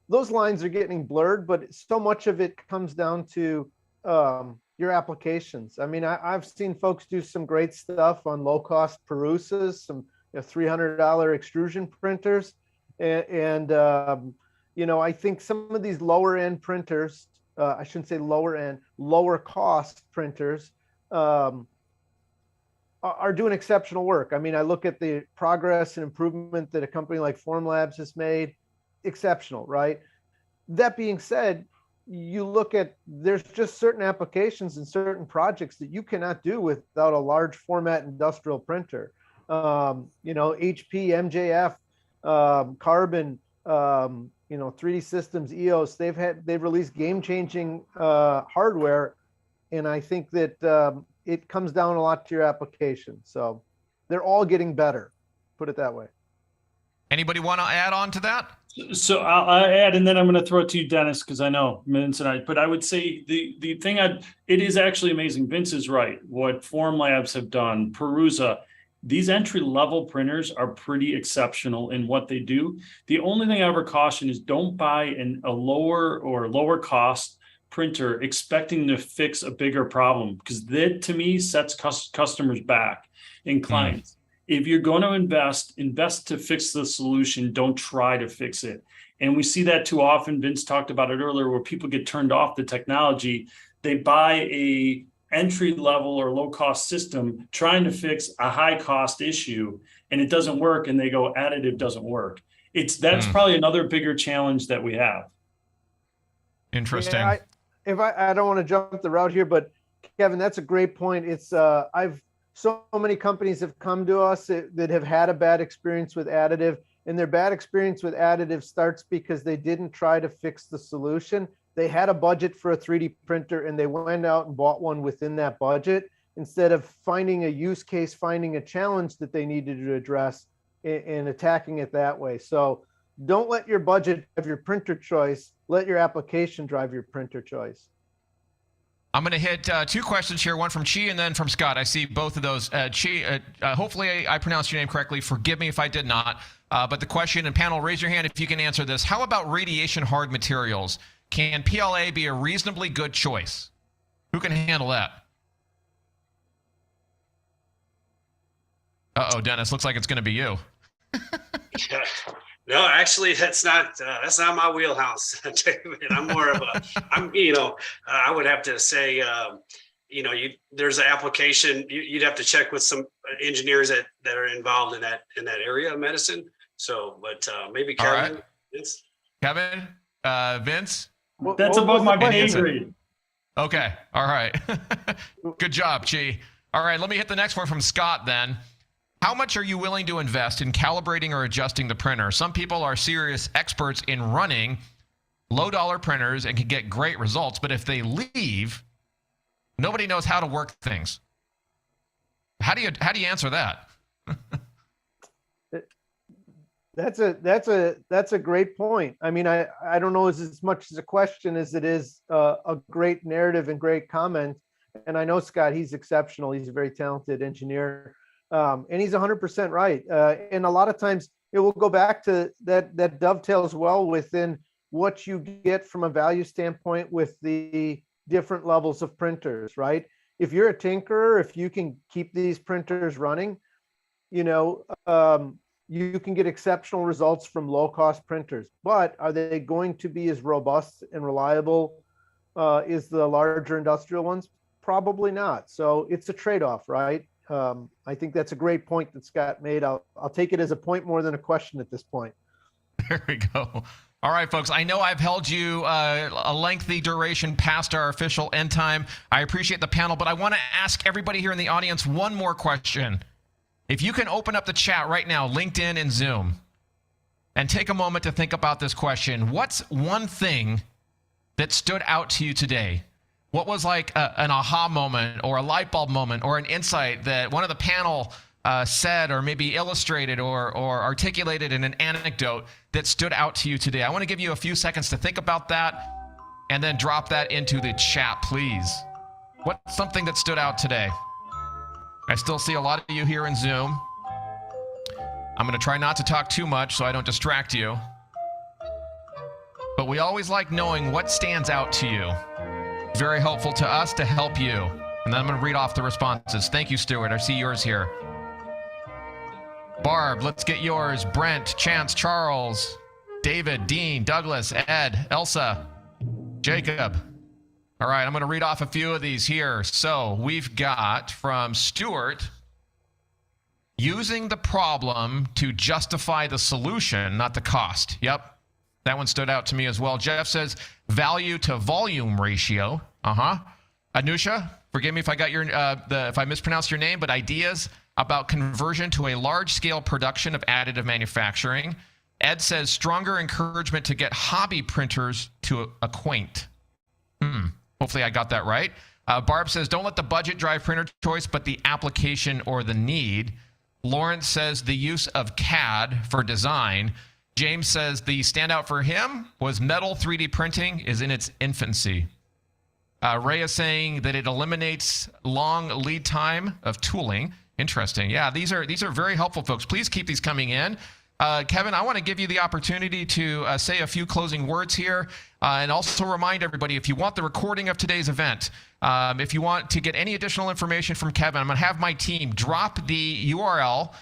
Speaker 3: Those lines are getting blurred, but so much of it comes down to your applications. I mean, I've seen folks do some great stuff on low-cost Perusas, some $300 extrusion printers. And I think some of these lower end printers, I shouldn't say lower end, lower cost printers are doing exceptional work. I mean, I look at the progress and improvement that a company like Formlabs has made, exceptional, right? That being said, you look at, there's just certain applications and certain projects that you cannot do without a large format industrial printer. HP, MJF, Carbon, 3D Systems, EOS, they've released game-changing hardware. And I think that it comes down a lot to your application. So they're all getting better, put it that way.
Speaker 1: Anybody want to add on to that?
Speaker 2: So I'll add, and then I'm going to throw it to you, Dennis, because I know Vince and but I would say the thing it is actually amazing. Vince is right. What Formlabs have done, Perusa, these entry-level printers are pretty exceptional in what they do. The only thing I ever caution is, don't buy a lower cost printer expecting to fix a bigger problem, because that to me sets customers back and clients. If you're going to invest to fix the solution. Don't try to fix it. And we see that too often. Vince talked about it earlier, where people get turned off the technology. They buy a entry level or low cost system trying to fix a high cost issue, and it doesn't work. And they go, additive doesn't work. That's probably another bigger challenge that we have.
Speaker 1: Interesting.
Speaker 3: Yeah, I don't want to jump the route here, but Kevin, that's a great point. It's so many companies have come to us that have had a bad experience with additive, and their bad experience with additive starts because they didn't try to fix the solution. They had a budget for a 3D printer and they went out and bought one within that budget, instead of finding a use case, finding a challenge that they needed to address and attacking it that way. So don't let your budget drive your printer choice. Let your application drive your printer choice.
Speaker 1: I'm going to hit two questions here, one from Chi and then from Scott. I see both of those. Chi, hopefully I pronounced your name correctly. Forgive me if I did not. But the question, and panel, raise your hand if you can answer this. How about radiation hard materials? Can PLA be a reasonably good choice? Who can handle that? Uh-oh, Dennis, looks like it's going to be you.
Speaker 4: No, actually, that's not my wheelhouse, David. I'm more of I would have to say, there's an application. You'd have to check with some engineers that are involved in that area of medicine. So, but maybe Kevin,
Speaker 1: right. Vince. Kevin, Vince.
Speaker 2: That's above my pay grade.
Speaker 1: Okay, all right. Good job, Chi. All right, let me hit the next one from Scott then. How much are you willing to invest in calibrating or adjusting the printer? Some people are serious experts in running low-dollar printers and can get great results, but if they leave, nobody knows how to work things. How do you answer that?
Speaker 3: That's a great point. I mean, I don't know as much as a question as it is a great narrative and great comment. And I know Scott, he's exceptional. He's a very talented engineer, and he's 100% right. And a lot of times it will go back to that dovetails well within what you get from a value standpoint with the different levels of printers, right? If you're a tinkerer, if you can keep these printers running, you can get exceptional results from low-cost printers, but are they going to be as robust and reliable as the larger industrial ones? Probably not. So it's a trade-off, right? I think that's a great point that Scott made. I'll take it as a point more than a question at this point.
Speaker 1: There we go. All right, folks, I know I've held you a lengthy duration past our official end time. I appreciate the panel, but I want to ask everybody here in the audience one more question. If you can open up the chat right now, LinkedIn and Zoom, and take a moment to think about this question. What's one thing that stood out to you today? What was like an aha moment or a light bulb moment or an insight that one of the panel said or maybe illustrated or articulated in an anecdote that stood out to you today? I want to give you a few seconds to think about that and then drop that into the chat, please. What's something that stood out today? I still see a lot of you here in Zoom. I'm going to try not to talk too much so I don't distract you. But we always like knowing what stands out to you. Very helpful to us to help you. And then I'm going to read off the responses. Thank you, Stuart. I see yours here. Barb, let's get yours. Brent, Chance, Charles, David, Dean, Douglas, Ed, Elsa, Jacob. All right, I'm going to read off a few of these here. So we've got from Stuart, using the problem to justify the solution, not the cost. Yep, that one stood out to me as well. Jeff says value to volume ratio. Anusha, forgive me if I got your if I mispronounced your name, but ideas about conversion to a large-scale production of additive manufacturing. Ed says stronger encouragement to get hobby printers to acquaint. Hopefully I got that right. Barb says, don't let the budget drive printer choice, but the application or the need. Lawrence says the use of CAD for design. James says the standout for him was metal 3D printing is in its infancy. Ray is saying that it eliminates long lead time of tooling. Interesting. Yeah, these are very helpful, folks. Please keep these coming in. Kevin, I want to give you the opportunity to say a few closing words here and also remind everybody, if you want the recording of today's event, if you want to get any additional information from Kevin, I'm going to have my team drop the URL.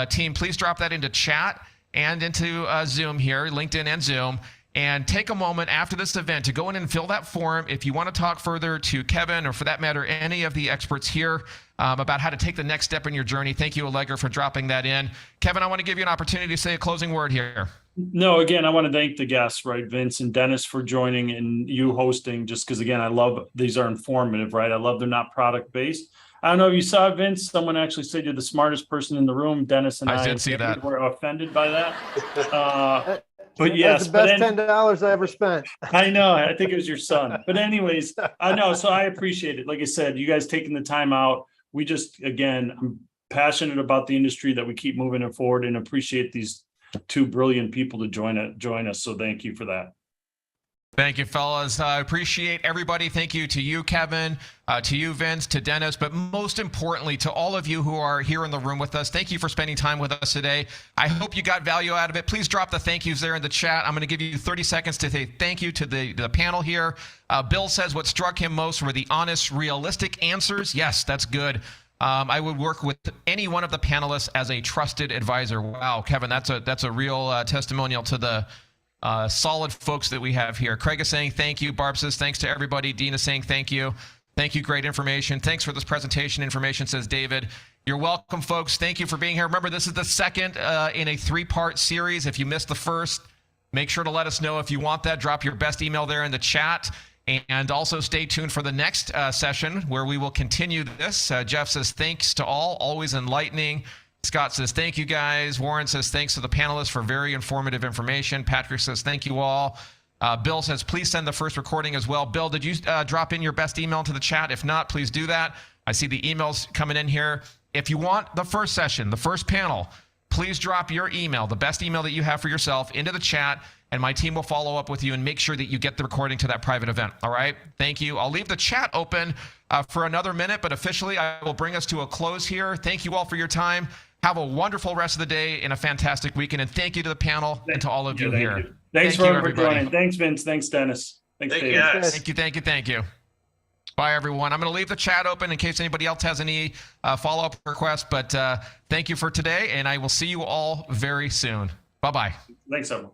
Speaker 1: Team, please drop that into chat and into Zoom here, LinkedIn and Zoom, and take a moment after this event to go in and fill that form if you want to talk further to Kevin or, for that matter, any of the experts here about how to take the next step in your journey. Thank you, Allegra, for dropping that in. Kevin, I want to give you an opportunity to say a closing word here.
Speaker 2: No, again, I want to thank the guests, right, Vince and Dennis, for joining and you hosting, just because, again, I love these are informative, right? I love they're not product-based. I don't know if you saw, Vince, someone actually said you're the smartest person in the room. Dennis and I
Speaker 1: did see that.
Speaker 2: Were offended by that. But
Speaker 3: yes, the best $10 I ever spent.
Speaker 2: I know. I think it was your son. But anyways, I know. So I appreciate it. Like I said, you guys taking the time out. We just, again, I'm passionate about the industry that we keep moving it forward and appreciate these two brilliant people to join us. So thank you for that.
Speaker 1: Thank you, fellas. I appreciate everybody. Thank you to you, Kevin, to you, Vince, to Dennis, but most importantly, to all of you who are here in the room with us. Thank you for spending time with us today. I hope you got value out of it. Please drop the thank yous there in the chat. I'm going to give you 30 seconds to say thank you to the panel here. Bill says what struck him most were the honest, realistic answers. Yes, that's good. I would work with any one of the panelists as a trusted advisor. Wow, Kevin, that's a real testimonial to the solid folks that we have here. Craig is saying thank you. Barb says thanks to everybody. Dean is saying thank you. Thank you. Great information. Thanks for this presentation information, says David. You're welcome, folks. Thank you for being here. Remember, this is the second in a 3-part series. If you missed the first, make sure to let us know if you want that. Drop your best email there in the chat. And also stay tuned for the next session where we will continue this. Jeff says thanks to all, always enlightening. Scott says, thank you, guys. Warren says, thanks to the panelists for very informative information. Patrick says, thank you all. Bill says, please send the first recording as well. Bill, did you drop in your best email into the chat? If not, please do that. I see the emails coming in here. If you want the first session, the first panel, please drop your email, the best email that you have for yourself, into the chat, and my team will follow up with you and make sure that you get the recording to that private event. All right? Thank you. I'll leave the chat open for another minute, but officially I will bring us to a close here. Thank you all for your time. Have a wonderful rest of the day and a fantastic weekend. And thank you to the panel and to all of you here.
Speaker 2: Thanks
Speaker 1: Thank you,
Speaker 2: for
Speaker 1: everybody.
Speaker 2: joining. Thanks, Vince. Thanks, Dennis. Thanks,
Speaker 4: Thank
Speaker 2: Dave.
Speaker 4: you, guys.
Speaker 1: Thank you. Bye, everyone. I'm going to leave the chat open in case anybody else has any follow-up requests, but thank you for today, and I will see you all very soon. Bye-bye.
Speaker 2: Thanks, everyone.